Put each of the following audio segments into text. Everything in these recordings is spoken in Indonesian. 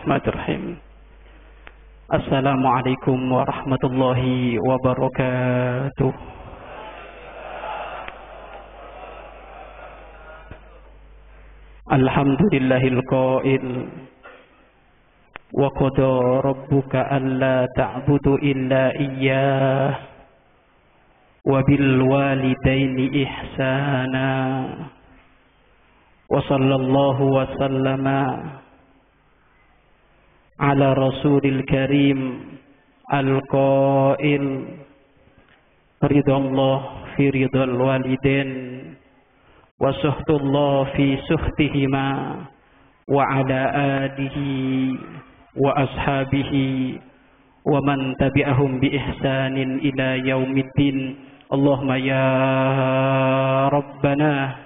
Bismillahirrahmanirrahim. Assalamualaikum warahmatullahi wabarakatuh. Alhamdulillahil qail wa qada rabbuka alla ta'budu illa iyyah wa bil walidaini ihsana wa sallallahu wa sallama ala rasulil karim al-qail ridallah fi ridal walidain wa suhtullah fi suhtihima wa ala alihi wa ashabihi wa man tabi'ahum bi ihsanin ila yaumiddin. Allahumma ya rabbana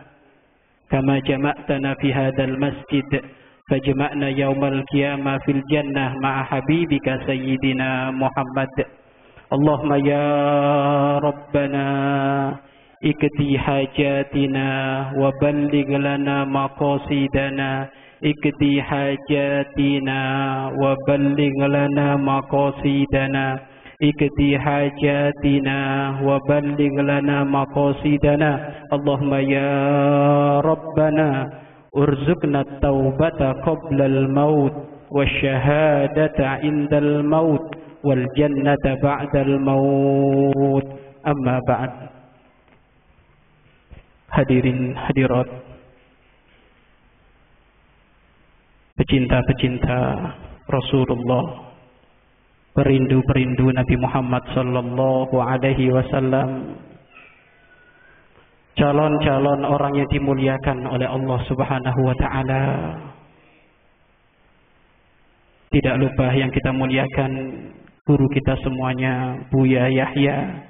kama jama'tana fi hadzal masjid fajma'na yaumal qiyamah fil jannah ma'a habibika sayyidina Muhammad. Allahumma ya rabbana ikdi hajatina wa balligh lana maqasidana ikdi hajatina wa balligh lana maqasidana ikdi hajatina wa balligh lana maqasidana. Allahumma ya rabbana urzuqna at-taubata qabla al-maut wasyahadata 'inda al-maut wal jannata ba'da al-maut. Amma ba'd. Hadirin hadirat, pecinta-pecinta Rasulullah, perindu-perindu Nabi Muhammad sallallahu alaihi wasallam, calon-calon orang yang dimuliakan oleh Allah Subhanahu wa taala. Tidak lupa yang kita muliakan guru kita semuanya, Buya Yahya,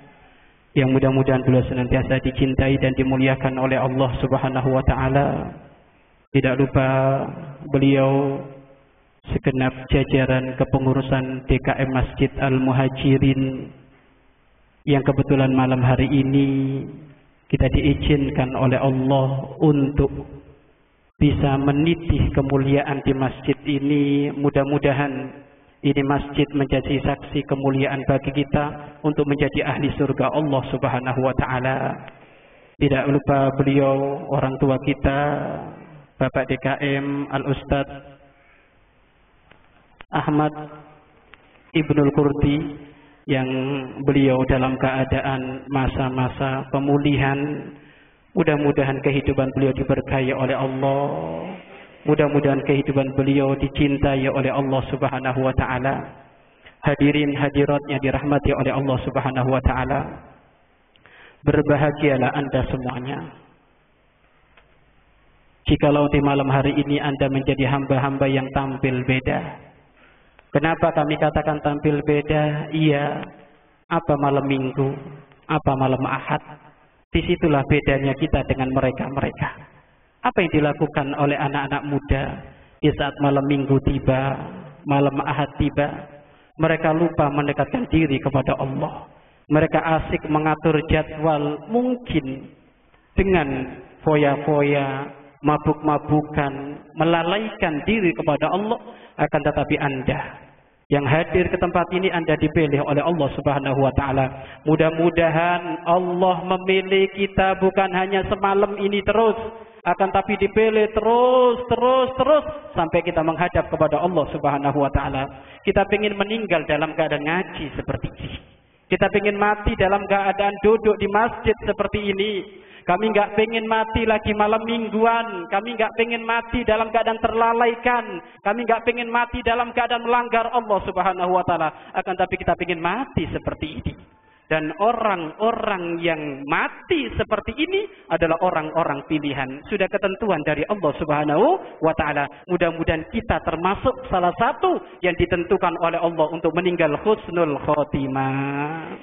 yang mudah-mudahan beliau senantiasa dicintai dan dimuliakan oleh Allah Subhanahu wa taala. Tidak lupa beliau segenap jajaran kepengurusan DKM Masjid Al-Muhajirin yang kebetulan malam hari ini kita diizinkan oleh Allah untuk bisa menitih kemuliaan di masjid ini. Mudah-mudahan ini masjid menjadi saksi kemuliaan bagi kita untuk menjadi ahli surga Allah Subhanahu wa taala. Tidak lupa beliau orang tua kita, Bapak DKM Al-Ustaz Ahmad Ibnul Qurdi, yang beliau dalam keadaan masa-masa pemulihan. Mudah-mudahan kehidupan beliau diberkahi oleh Allah. Mudah-mudahan kehidupan beliau dicintai oleh Allah Subhanahu wa taala. Hadirin hadirat yang dirahmati oleh Allah Subhanahu wa taala, berbahagialah Anda semuanya. Jikalau di malam hari ini Anda menjadi hamba-hamba yang tampil beda. Kenapa kami katakan tampil beda? Iya, apa malam Minggu, apa malam Ahad, disitulah bedanya kita dengan mereka-mereka. Apa yang dilakukan oleh anak-anak muda di saat malam Minggu tiba, malam Ahad tiba? Mereka lupa mendekatkan diri kepada Allah. Mereka asik mengatur jadwal, mungkin dengan foya-foya, mabuk-mabukan, melalaikan diri kepada Allah. Akan tetapi Anda yang hadir ke tempat ini, Anda dipilih oleh Allah Subhanahu wa taala. Mudah-mudahan Allah memilih kita bukan hanya semalam ini terus, akan tapi dipilih terus sampai kita menghadap kepada Allah Subhanahu wa taala. Kita ingin meninggal dalam keadaan ngaji seperti ini. Kita ingin mati dalam keadaan duduk di masjid seperti ini. Kami enggak pengen mati lagi malam mingguan. Kami enggak pengen mati dalam keadaan terlalaikan. Kami enggak pengen mati dalam keadaan melanggar Allah Subhanahu wa taala. Akan tapi kita pengen mati seperti ini. Dan orang-orang yang mati seperti ini adalah orang-orang pilihan. Sudah ketentuan dari Allah Subhanahu wa taala. Mudah-mudahan kita termasuk salah satu yang ditentukan oleh Allah untuk meninggal husnul khotimah.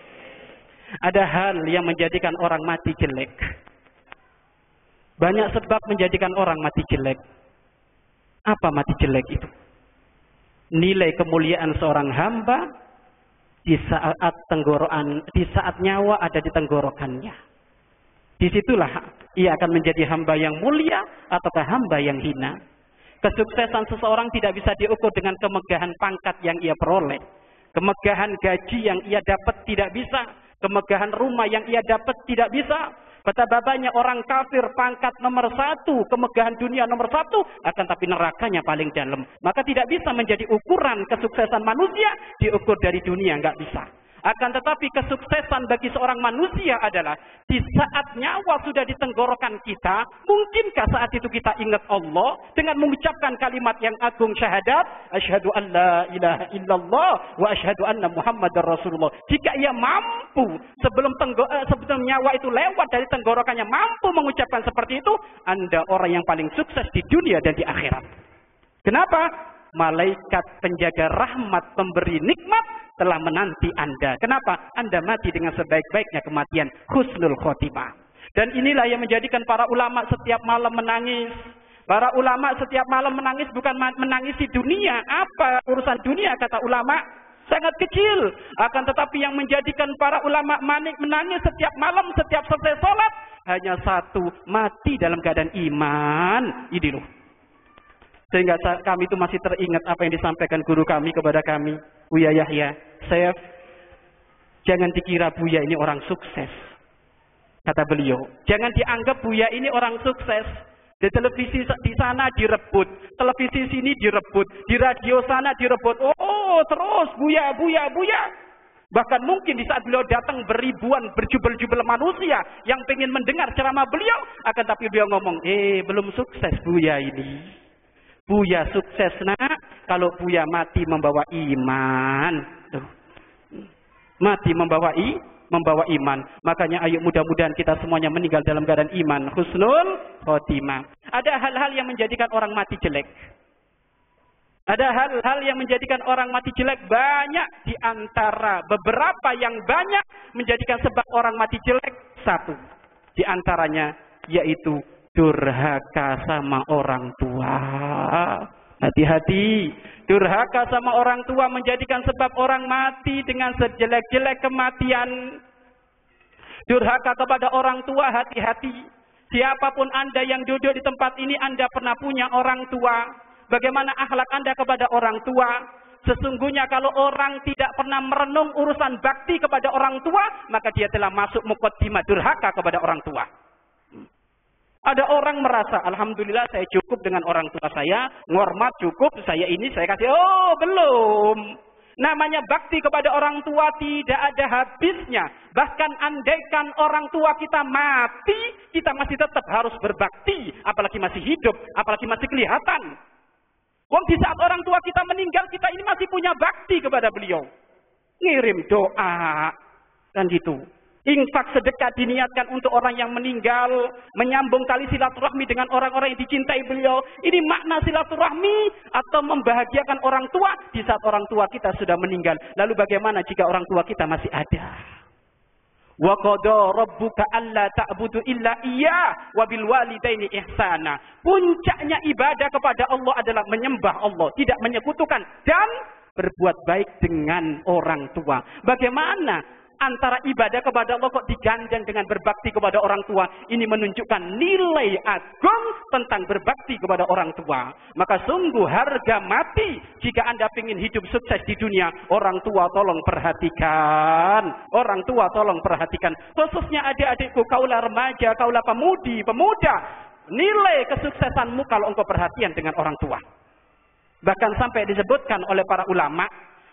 Ada hal yang menjadikan orang mati jelek. Banyak sebab menjadikan orang mati jelek. Apa mati jelek itu? Nilai kemuliaan seorang hamba di saat tenggorokan, di saat nyawa ada di tenggorokannya. Disitulah ia akan menjadi hamba yang mulia ataukah hamba yang hina. Kesuksesan seseorang tidak bisa diukur dengan kemegahan pangkat yang ia peroleh. Kemegahan gaji yang ia dapat tidak bisa. Kemegahan rumah yang ia dapat tidak bisa. Betapa banyak orang kafir pangkat nomor 1, kemegahan dunia nomor 1, akan tapi nerakanya paling dalam. Maka tidak bisa menjadi ukuran kesuksesan manusia diukur dari dunia, nggak bisa. Akan tetapi kesuksesan bagi seorang manusia adalah di saat nyawa sudah di tenggorokan kita, mungkinkah saat itu kita ingat Allah dengan mengucapkan kalimat yang agung syahadat, asyhadu an la ilaha illallah wa asyhadu anna Muhammadar Rasulullah. Jika ia mampu sebelum nyawa itu lewat dari tenggorokannya mampu mengucapkan seperti itu, Anda orang yang paling sukses di dunia dan di akhirat. Kenapa? Malaikat penjaga rahmat pemberi nikmat telah menanti Anda. Kenapa? Anda mati dengan sebaik-baiknya kematian, husnul khotimah. Dan inilah yang menjadikan para ulama setiap malam menangis. Para ulama setiap malam menangis bukan menangisi dunia. Apa urusan dunia kata ulama? Sangat kecil. Akan tetapi yang menjadikan para ulama menangis setiap malam, setiap selesai sholat, hanya satu, mati dalam keadaan iman. Ini loh. Sehingga kami itu masih teringat apa yang disampaikan guru kami kepada kami, Buya Yahya. Syekh, jangan dikira Buya ini orang sukses. Kata beliau, jangan dianggap Buya ini orang sukses. Di televisi di sana direbut, televisi sini direbut, di radio sana direbut. Oh, terus Buya. Bahkan mungkin di saat beliau datang beribuan, berjubel-jubel manusia yang ingin mendengar ceramah beliau, akan tapi beliau ngomong, belum sukses Buya ini. Buya sukses nak, kalau Buya mati membawa iman. Tuh. Mati membawa iman. Makanya ayo mudah-mudahan kita semuanya meninggal dalam keadaan iman. Husnul khotimah. Ada hal-hal yang menjadikan orang mati jelek. Ada hal-hal yang menjadikan orang mati jelek banyak, di antara beberapa yang banyak menjadikan sebab orang mati jelek. Satu di antaranya yaitu durhaka sama orang tua. Hati-hati. Durhaka sama orang tua menjadikan sebab orang mati dengan sejelek-jelek kematian. Durhaka kepada orang tua, hati-hati. Siapapun Anda yang duduk di tempat ini, Anda pernah punya orang tua. Bagaimana akhlak Anda kepada orang tua? Sesungguhnya kalau orang tidak pernah merenung urusan bakti kepada orang tua, maka dia telah masuk muqaddimah durhaka kepada orang tua. Ada orang merasa, alhamdulillah saya cukup dengan orang tua saya, ngormat cukup, saya ini saya kasih. Oh, belum. Namanya bakti kepada orang tua tidak ada habisnya. Bahkan andaikan orang tua kita mati, kita masih tetap harus berbakti. Apalagi masih hidup, apalagi masih kelihatan. Wong di saat orang tua kita meninggal, kita ini masih punya bakti kepada beliau. Ngirim doa. Dan gitu. Infak sedekah diniatkan untuk orang yang meninggal, menyambung tali silaturahmi dengan orang-orang yang dicintai beliau. Ini makna silaturahmi atau membahagiakan orang tua di saat orang tua kita sudah meninggal. Lalu bagaimana jika orang tua kita masih ada? Wa qada rabbuka alla ta'budu illa iyyah wa bil walidaini ihsana. Puncaknya ibadah kepada Allah adalah menyembah Allah, tidak menyekutukan dan berbuat baik dengan orang tua. Bagaimana antara ibadah kepada Allah kok digandeng dengan berbakti kepada orang tua? Ini menunjukkan nilai agung tentang berbakti kepada orang tua. Maka sungguh harga mati jika Anda ingin hidup sukses di dunia. Orang tua tolong perhatikan. Orang tua tolong perhatikan. Khususnya adik-adikku, kaulah remaja, kaulah pemuda. Nilai kesuksesanmu kalau engkau perhatian dengan orang tua. Bahkan sampai disebutkan oleh para ulama,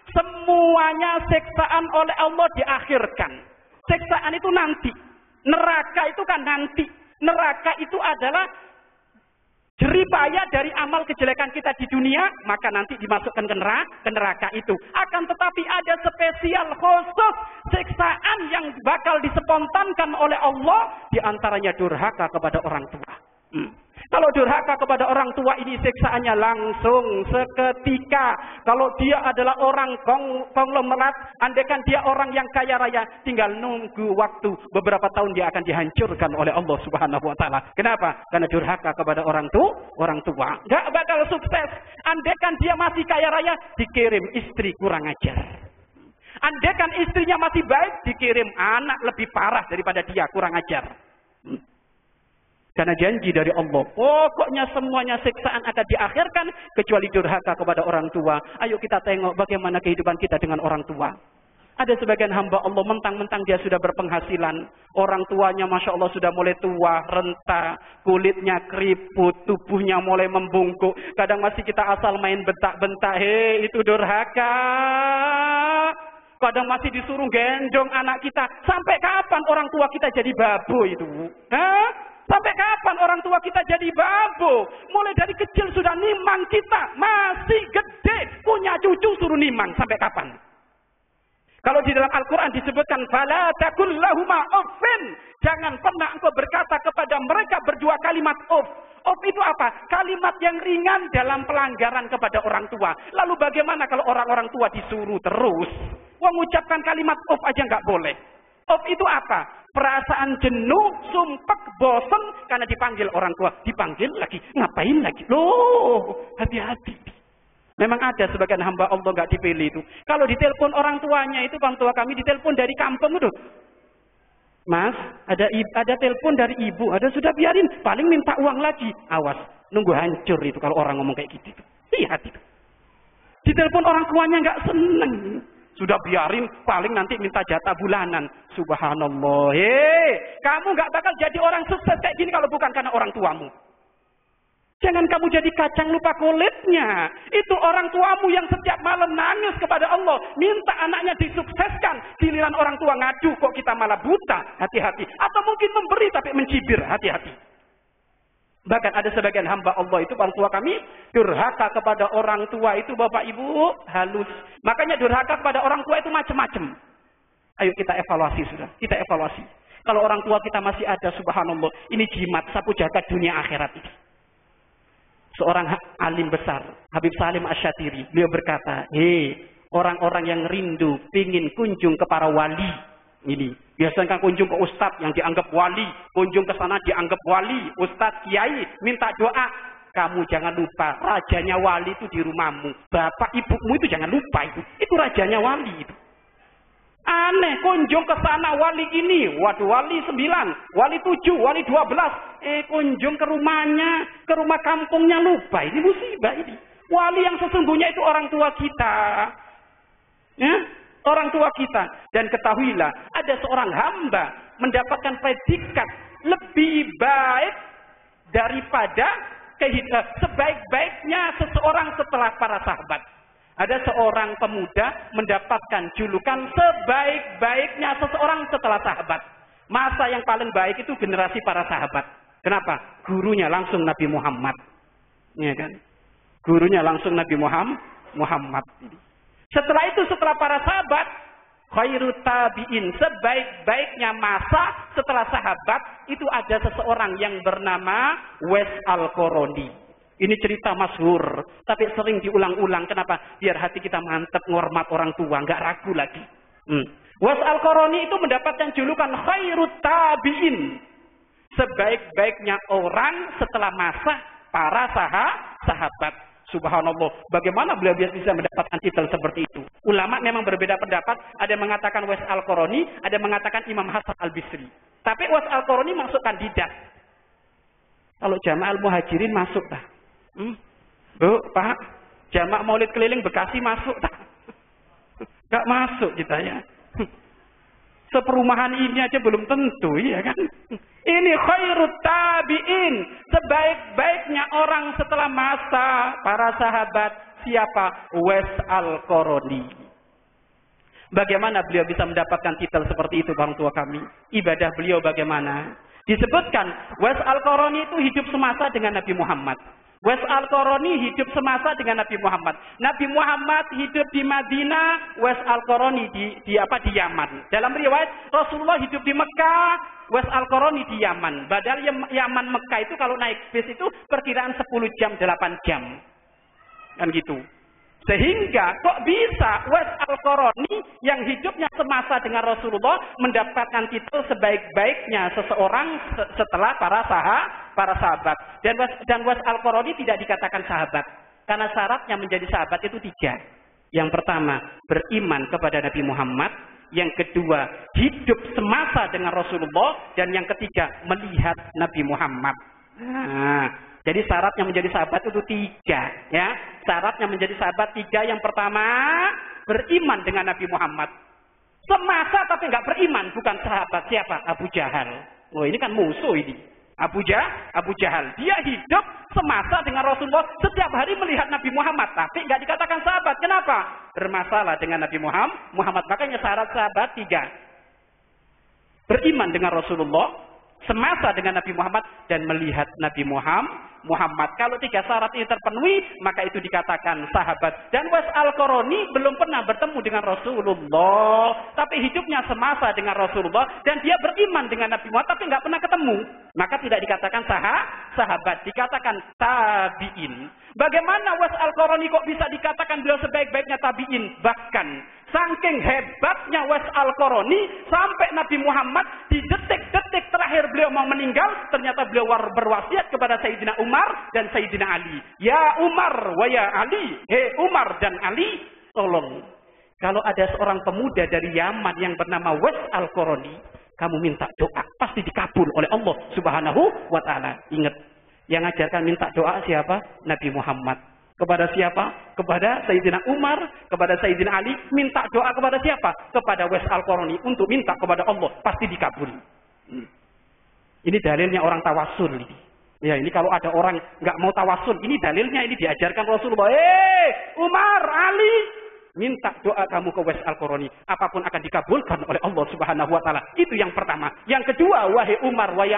semuanya siksaan oleh Allah diakhirkan. Siksaan itu nanti. Neraka itu kan nanti. Neraka itu adalah jeripaya dari amal kejelekan kita di dunia, maka nanti dimasukkan ke neraka itu. Akan tetapi ada spesial khusus siksaan yang bakal dispontankan oleh Allah, diantaranya durhaka kepada orang tua. Kalau durhaka kepada orang tua ini siksaannya langsung seketika. Kalau dia adalah orang konglomerat, andaikan dia orang yang kaya raya, tinggal nunggu waktu beberapa tahun dia akan dihancurkan oleh Allah Subhanahu wa taala. Kenapa? Karena durhaka kepada orang tua. Enggak bakal sukses. Andaikan dia masih kaya raya, dikirim istri kurang ajar. Andaikan istrinya masih baik, dikirim anak lebih parah daripada dia, kurang ajar. Karena janji dari Allah, pokoknya semuanya siksaan akan diakhirkan kecuali durhaka kepada orang tua. Ayo kita tengok bagaimana kehidupan kita dengan orang tua. Ada sebagian hamba Allah mentang-mentang dia sudah berpenghasilan. Orang tuanya Masya Allah sudah mulai tua, renta, kulitnya keriput, tubuhnya mulai membungkuk. Kadang masih kita asal main bentak-bentak, hei itu durhaka. Kadang masih disuruh gendong anak kita. Sampai kapan orang tua kita jadi babo itu? Hah? Sampai kapan orang tua kita jadi babo? Mulai dari kecil sudah nimang kita. Masih gede punya cucu suruh nimang. Sampai kapan? Kalau di dalam Al-Quran disebutkan fala taqul lahuma uffin. Jangan pernah engkau berkata kepada mereka berdua kalimat uff. Uff itu apa? Kalimat yang ringan dalam pelanggaran kepada orang tua. Lalu bagaimana kalau orang-orang tua disuruh terus? Mengucapkan kalimat uff aja nggak boleh. Uff itu apa? Perasaan jenuh, sumpek, bosan karena dipanggil orang tua. Dipanggil lagi, ngapain lagi? Loh, hati-hati. Memang ada sebagian hamba Allah nggak dipilih itu. Kalau ditelepon orang tuanya itu, orang tua kami ditelepon dari kampung itu. Mas, ada telepon dari ibu, ada sudah biarin, paling minta uang lagi. Awas, nunggu hancur itu kalau orang ngomong kayak gitu. Lihat itu. Ditelepon orang tuanya nggak seneng. Sudah biarin, paling nanti minta jatah bulanan. Subhanallah. Kamu nggak bakal jadi orang sukses kayak gini kalau bukan karena orang tuamu. Jangan kamu jadi kacang lupa kulitnya. Itu orang tuamu yang setiap malam nangis kepada Allah. Minta anaknya disukseskan. Giliran orang tua ngadu kok kita malah buta. Hati-hati. Atau mungkin memberi tapi mencibir. Hati-hati. Bahkan ada sebagian hamba Allah itu, orang tua kami, durhaka kepada orang tua itu Bapak Ibu halus. Makanya durhaka kepada orang tua itu macam-macam. Ayo kita evaluasi sudah. Kita evaluasi. Kalau orang tua kita masih ada, subhanallah. Ini jimat, sapu jagat dunia akhirat ini. Seorang alim besar, Habib Salim Asy-Syatiri, beliau berkata, orang-orang yang rindu, pingin kunjung ke para wali. Ini biasanya kan kunjung ke ustadz yang dianggap wali, kunjung ke sana dianggap wali, ustadz, kiai, minta doa. Kamu jangan lupa, rajanya wali itu di rumahmu. Bapak ibumu itu jangan lupa itu rajanya wali itu. Aneh, kunjung ke sana wali ini, waduh wali 9, wali 7, wali 12. Kunjung ke rumahnya, ke rumah kampungnya lupa. Ini musibah ini. Wali yang sesungguhnya itu orang tua kita. Ya? Orang tua kita. Dan ketahuilah, ada seorang hamba mendapatkan predikat lebih baik daripada sebaik-baiknya seseorang setelah para sahabat. Ada seorang pemuda mendapatkan julukan sebaik-baiknya seseorang setelah sahabat. Masa yang paling baik itu generasi para sahabat. Kenapa? Gurunya langsung Nabi Muhammad. Ya kan? Gurunya langsung Nabi Muhammad. Setelah itu, setelah para sahabat, khairut tabi'in, sebaik-baiknya masa setelah sahabat, itu ada seseorang yang bernama Wes Al-Qarani. Ini cerita masyhur, tapi sering diulang-ulang. Kenapa? Biar hati kita mantap, ngormat orang tua, nggak ragu lagi. Wes Al-Qarani itu mendapatkan julukan khairut tabi'in, sebaik-baiknya orang setelah masa para sahabat. Subhanallah, bagaimana beliau bisa mendapatkan titel seperti itu? Ulama memang berbeda pendapat. Ada yang mengatakan Wes Al-Qarani, ada yang mengatakan Imam Hasan Al-Bisri. Tapi Wes Al-Qarani masuk kandidat. Kalau Jamaah Al-Muhajirin masuk tak? Bu, Pak, Jamaah Maulid Keliling Bekasi masuk tak? Gak masuk kita ya. Seperumahan ini aja belum tentu, ya kan? Ini khairut tabi'in, sebaik-baiknya orang setelah masa para sahabat. Siapa? Wes Al-Qarani. Bagaimana beliau bisa mendapatkan titel seperti itu, orang tua kami? Ibadah beliau bagaimana? Disebutkan Wes Al-Qarani itu hidup semasa dengan Nabi Muhammad. Wes Al-Qarani hidup semasa dengan Nabi Muhammad. Nabi Muhammad hidup di Madinah, Wes Al-Qarani di Yaman. Dalam riwayat Rasulullah hidup di Mekah, Wes Al-Qarani di Yaman. Padahal Yaman Mekah itu kalau naik bis itu perkiraan 10 jam, 8 jam. Kan gitu. Sehingga kok bisa Wes Al-Qarani yang hidupnya semasa dengan Rasulullah mendapatkan titel sebaik-baiknya seseorang setelah para sahabat. Dan Wes Al-Qarani tidak dikatakan sahabat. Karena syaratnya menjadi sahabat itu 3. Yang pertama, beriman kepada Nabi Muhammad. Yang kedua, hidup semasa dengan Rasulullah. Dan yang ketiga, melihat Nabi Muhammad. Nah, jadi syaratnya menjadi sahabat itu 3. Ya. Syaratnya menjadi sahabat 3. Yang pertama, beriman dengan Nabi Muhammad. Semasa tapi nggak beriman. Bukan sahabat. Siapa? Abu Jahal. Oh, ini kan musuh ini. Abu Jahal. Dia hidup semasa dengan Rasulullah. Setiap hari melihat Nabi Muhammad. Tapi nggak dikatakan sahabat. Kenapa? Bermasalah dengan Nabi Muhammad. Makanya syarat sahabat 3. Beriman dengan Rasulullah. Semasa dengan Nabi Muhammad. Dan melihat Nabi Muhammad. Kalau 3 syarat ini terpenuhi, maka itu dikatakan sahabat. Dan Uwais Al-Qarani belum pernah bertemu dengan Rasulullah. Tapi hidupnya semasa dengan Rasulullah. Dan dia beriman dengan Nabi Muhammad, tapi nggak pernah ketemu. Maka tidak dikatakan sahabat. Dikatakan tabi'in. Bagaimana Uwais Al-Qarani kok bisa dikatakan beliau sebaik-baiknya tabi'in? Bahkan, saking hebatnya Uwais Al-Qarani, sampai Nabi Muhammad di detik-detik terakhir beliau mau meninggal, ternyata beliau berwasiat kepada Sayyidina Umar dan Sayyidina Ali. Ya Umar wa ya Ali. Hei Umar dan Ali, tolong. Kalau ada seorang pemuda dari Yaman yang bernama Uwais Al-Qarani, kamu minta doa, pasti dikabul oleh Allah Subhanahu wa Ta'ala. Ingat, yang ajarkan minta doa siapa? Nabi Muhammad. Kepada siapa? Kepada Sayyidina Umar, kepada Sayyidina Ali. Minta doa kepada siapa? Kepada Uwais Al-Qarani. Untuk minta kepada Allah, pasti dikabul. Ini dalilnya orang tawasul. Ya, ini kalau ada orang nggak mau tawasul, ini dalilnya, ini diajarkan Rasulullah. Umar, Ali, minta doa kamu ke Uwais Al-Qarani. Apapun akan dikabulkan oleh Allah Subhanahu wa Ta'ala. Itu yang pertama. Yang kedua, wahai Umar, wahai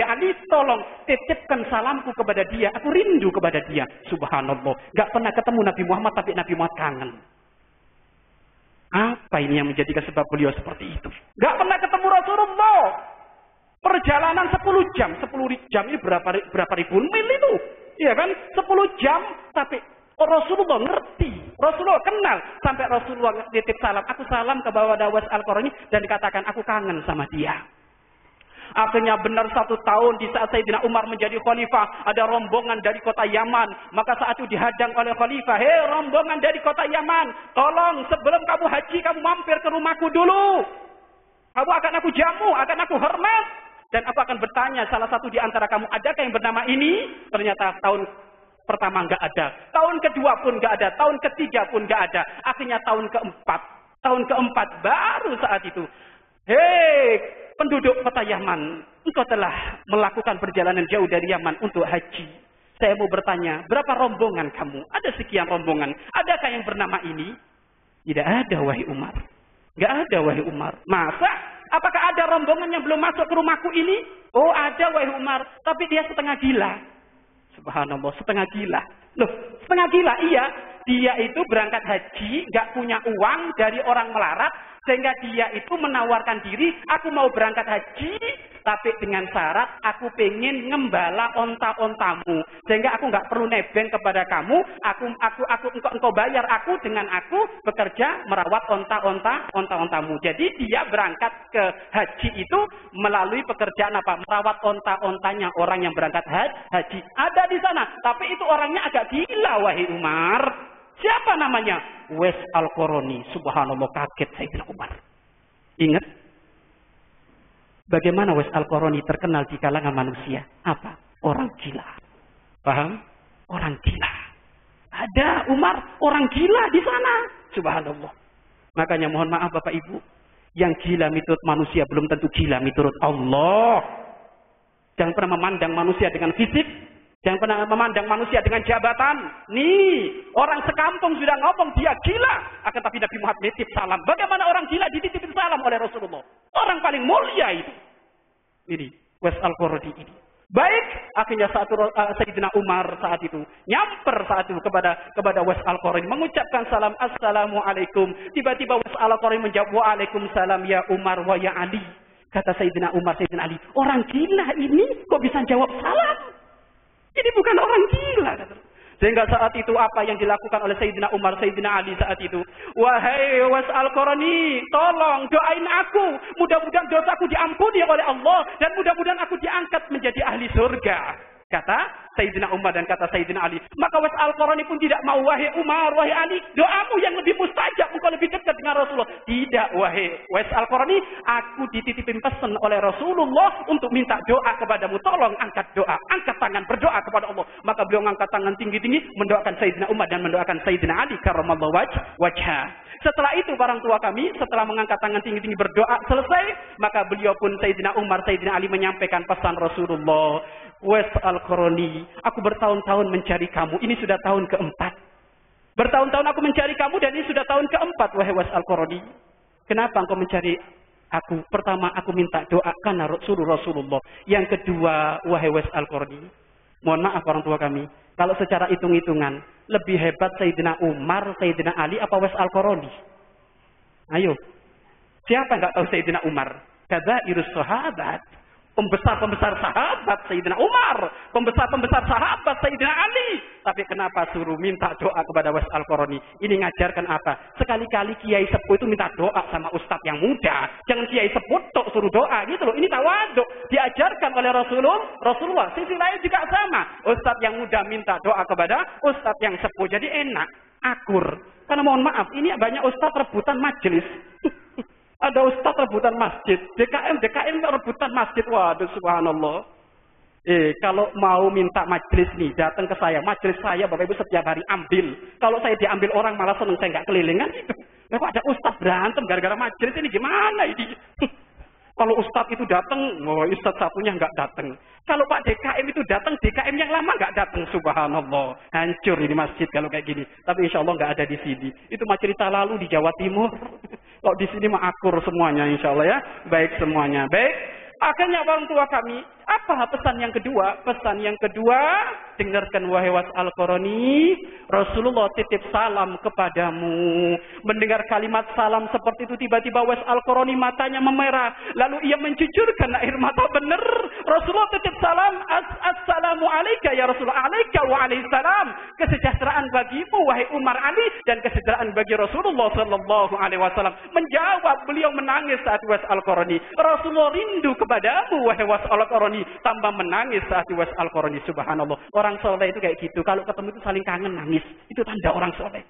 Ali, tolong titipkan salamku kepada dia. Aku rindu kepada dia. Subhanallah. Gak pernah ketemu Nabi Muhammad, tapi Nabi Muhammad kangen. Apa ini yang menjadikan sebab beliau seperti itu? Gak pernah ketemu Rasulullah. Perjalanan 10 jam. 10 jam ini berapa ribu mil itu? Iya kan? 10 jam, tapi Rasulullah ngerti. Rasulullah kenal. Sampai Rasulullah titip salam. Aku salam ke Uwais Al-Qarani dan dikatakan aku kangen sama dia. Akhirnya benar 1 tahun di saat Sayyidina Umar menjadi khalifah. Ada rombongan dari kota Yaman. Maka saat itu dihadang oleh khalifah. Hei rombongan dari kota Yaman. Tolong sebelum kamu haji kamu mampir ke rumahku dulu. Kamu akan aku jamu. Akan aku hormat. Dan aku akan bertanya salah satu di antara kamu. Adakah yang bernama ini? Ternyata tahun pertama nggak ada, tahun kedua pun nggak ada, tahun ketiga pun nggak ada. Akhirnya tahun keempat baru saat itu, hei penduduk kota Yaman, engkau telah melakukan perjalanan jauh dari Yaman untuk haji. Saya mau bertanya, berapa rombongan kamu? Ada sekian rombongan. Adakah yang bernama ini? Tidak ada, wahai Umar. Nggak ada, wahai Umar. Masa? Apakah ada rombongan yang belum masuk ke rumahku ini? Oh ada, wahai Umar. Tapi dia setengah gila. Subhanallah, setengah gila. Loh, setengah gila, iya. Dia itu berangkat haji, nggak punya uang dari orang melarat, sehingga dia itu menawarkan diri, aku mau berangkat haji, tapi dengan syarat aku pengen ngembala onta-ontamu, sehingga aku nggak perlu nebeng kepada kamu, engkau bayar aku dengan aku bekerja merawat onta-ontamu. Jadi dia berangkat ke haji itu melalui pekerjaan apa? Merawat onta-ontanya orang yang berangkat haji. Ada di sana, tapi itu orangnya agak gila, wahai Umar. Siapa namanya? Uwais Al-Qarani. Subhanallah, kaget Sayyidina Umar. Ingat, bagaimana Uwais Al-Qarani terkenal di kalangan manusia? Apa? Orang gila. Paham? Orang gila. Ada Umar, orang gila di sana. Subhanallah. Makanya mohon maaf Bapak Ibu, yang gila menurut manusia belum tentu gila menurut Allah. Jangan pernah memandang manusia dengan fisik. Jangan pernah memandang manusia dengan jabatan. Nih, orang sekampung sudah ngomong dia gila. Akan tapi Nabi Muhammad nitip salam. Bagaimana orang gila dititipin salam oleh Rasulullah? Orang paling mulia itu. Ini, Uwais Al-Qarani ini. Baik, akhirnya Sayyidina Umar saat itu nyamper saat itu kepada Uwais Al-Qarani mengucapkan salam, Assalamualaikum. Tiba-tiba Uwais Al-Qarani menjawab, Waalaikumsalam ya Umar wa ya Ali. Kata Sayyidina Umar, Sayyidina Ali, orang gila ini kok bisa jawab salam? Ini bukan orang gila. Sehingga saat itu apa yang dilakukan oleh Sayyidina Umar, Sayyidina Ali saat itu. Wahai Uwais Al-Qarani, tolong doain aku. Mudah-mudahan dosaku diampuni oleh Allah. Dan mudah-mudahan aku diangkat menjadi ahli surga. Kata Sayyidina Umar dan kata Sayyidina Ali. Maka Uwais Al-Qarani pun tidak mau, wahai Umar, wahai Ali, doamu yang lebih mustajab, engkau lebih dekat dengan Rasulullah. Tidak, wahai Uwais Al-Qarani, aku dititipin pesan oleh Rasulullah untuk minta doa kepadamu. Tolong angkat doa, angkat tangan, berdoa kepada Allah. Maka beliau angkat tangan tinggi-tinggi, mendoakan Sayyidina Umar dan mendoakan Sayyidina Ali karramallahu wajhah. Setelah itu orang tua kami, setelah mengangkat tangan tinggi-tinggi berdoa selesai, maka beliau pun Sayyidina Umar, Sayyidina Ali menyampaikan pesan Rasulullah. Uwais Al-Qarani, aku bertahun-tahun mencari kamu. Ini sudah tahun keempat. Bertahun-tahun aku mencari kamu dan ini sudah tahun keempat, wahai Uwais Al-Qarani. Kenapa engkau mencari aku? Pertama, aku minta doa karena Rasulullah. Yang kedua, wahai Uwais Al-Qarani, mohon maaf orang tua kami, kalau secara hitung-hitungan, lebih hebat Sayyidina Umar, Sayyidina Ali, apa Uwais Al-Qarani? Ayo. Siapa nggak tahu Sayyidina Umar? Kadairus sahabat. Pembesar-pembesar sahabat Sayyidina Umar, pembesar-pembesar sahabat Sayyidina Ali. Tapi kenapa suruh minta doa kepada Uwais Al-Qarani? Ini ngajarkan apa? Sekali-kali kiai sepuh itu minta doa sama ustadz yang muda. Jangan kiai sepuh tok suruh doa gitu loh. Ini tawaduk. Diajarkan oleh Rasulullah. Sisi lain juga sama. Ustadz yang muda minta doa kepada ustadz yang sepuh. Jadi enak, akur. Karena mohon maaf, ini banyak ustadz rebutan majelis. Ada ustadz rebutan masjid, DKM rebutan masjid. Waduh, subhanallah. Kalau mau minta majelis nih, datang ke saya. Majelis saya Bapak Ibu setiap hari ambil. Kalau saya diambil orang malah seneng, saya nggak kelilingan gitu. Kok ada ustadz berantem gara-gara majelis ini, gimana ini? Kalau ustadz itu datang, ustadz satunya nggak datang. Kalau Pak DKM itu datang, DKM yang lama nggak datang. Subhanallah, hancur ini masjid kalau kayak gini. Tapi insya Allah nggak ada di sini. Itu mah cerita lalu di Jawa Timur. Kalau di sini mah akur semuanya, insya Allah ya. Baik semuanya, baik. Akhirnya orang tua kami, apa pesan yang kedua? Pesan yang kedua, dengarkan wahai Uwais Al-Qarani, Rasulullah titip salam kepadamu. Mendengar kalimat salam seperti itu, tiba-tiba Uwais Al-Qarani matanya memerah. Lalu ia mencucurkan air mata. Benar, Rasulullah titip salam, assalamu alaika ya Rasulullah, alaika wa alaihissalam. Kesejahteraan bagimu wahai Umar, Ali, dan kesejahteraan bagi Rasulullah sallallahu alaihi wasallam. Menjawab, beliau menangis saat Uwais Al-Qarani. Rasulullah rindu kepadamu wahai Uwais Al-Qarani, tambah menangis saat Uwais Al-Qarani. Subhanallah, orang soleh itu kayak gitu, kalau ketemu itu saling kangen nangis, itu tanda orang soleh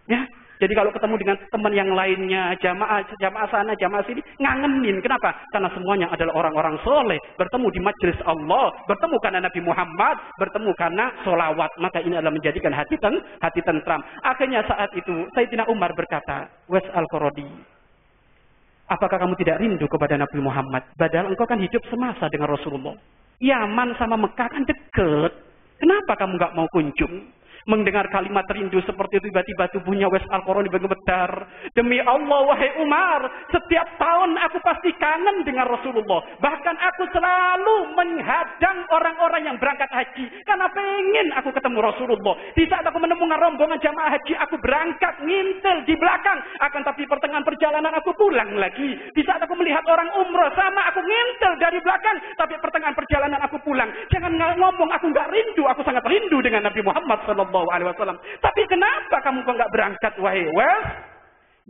ya. Jadi kalau ketemu dengan teman yang lainnya, jamaah sana, jamaah sini, ngangenin. Kenapa? Karena semuanya adalah orang-orang soleh, bertemu di majelis Allah, bertemu karena Nabi Muhammad, bertemu karena solawat. Maka ini adalah menjadikan hati tentram. Akhirnya saat itu Sayyidina Umar berkata, Uwais Al-Qarani, apakah kamu tidak rindu kepada Nabi Muhammad? Padahal engkau kan hidup semasa dengan Rasulullah. Yaman sama Mekah kan deket. Kenapa kamu nggak mau kunjung? Mendengar kalimat rindu seperti itu, tiba-tiba tubuhnya Uwais Al-Qarani bergetar. Demi Allah, wahai Umar, setiap tahun aku pasti kangen dengan Rasulullah. Bahkan aku selalu menghadang orang-orang yang berangkat haji. Karena pengen aku ketemu Rasulullah. Di saat aku menemukan rombongan jamaah haji, aku berangkat ngintel di belakang. Akan tapi pertengahan perjalanan aku pulang lagi. Di saat aku melihat orang umrah, sama aku ngintel dari belakang. Tapi pertengahan perjalanan aku pulang. Jangan ngomong aku nggak rindu. Aku sangat rindu dengan Nabi Muhammad SAW. Tapi kenapa kamu kok nggak berangkat wahai Uwais?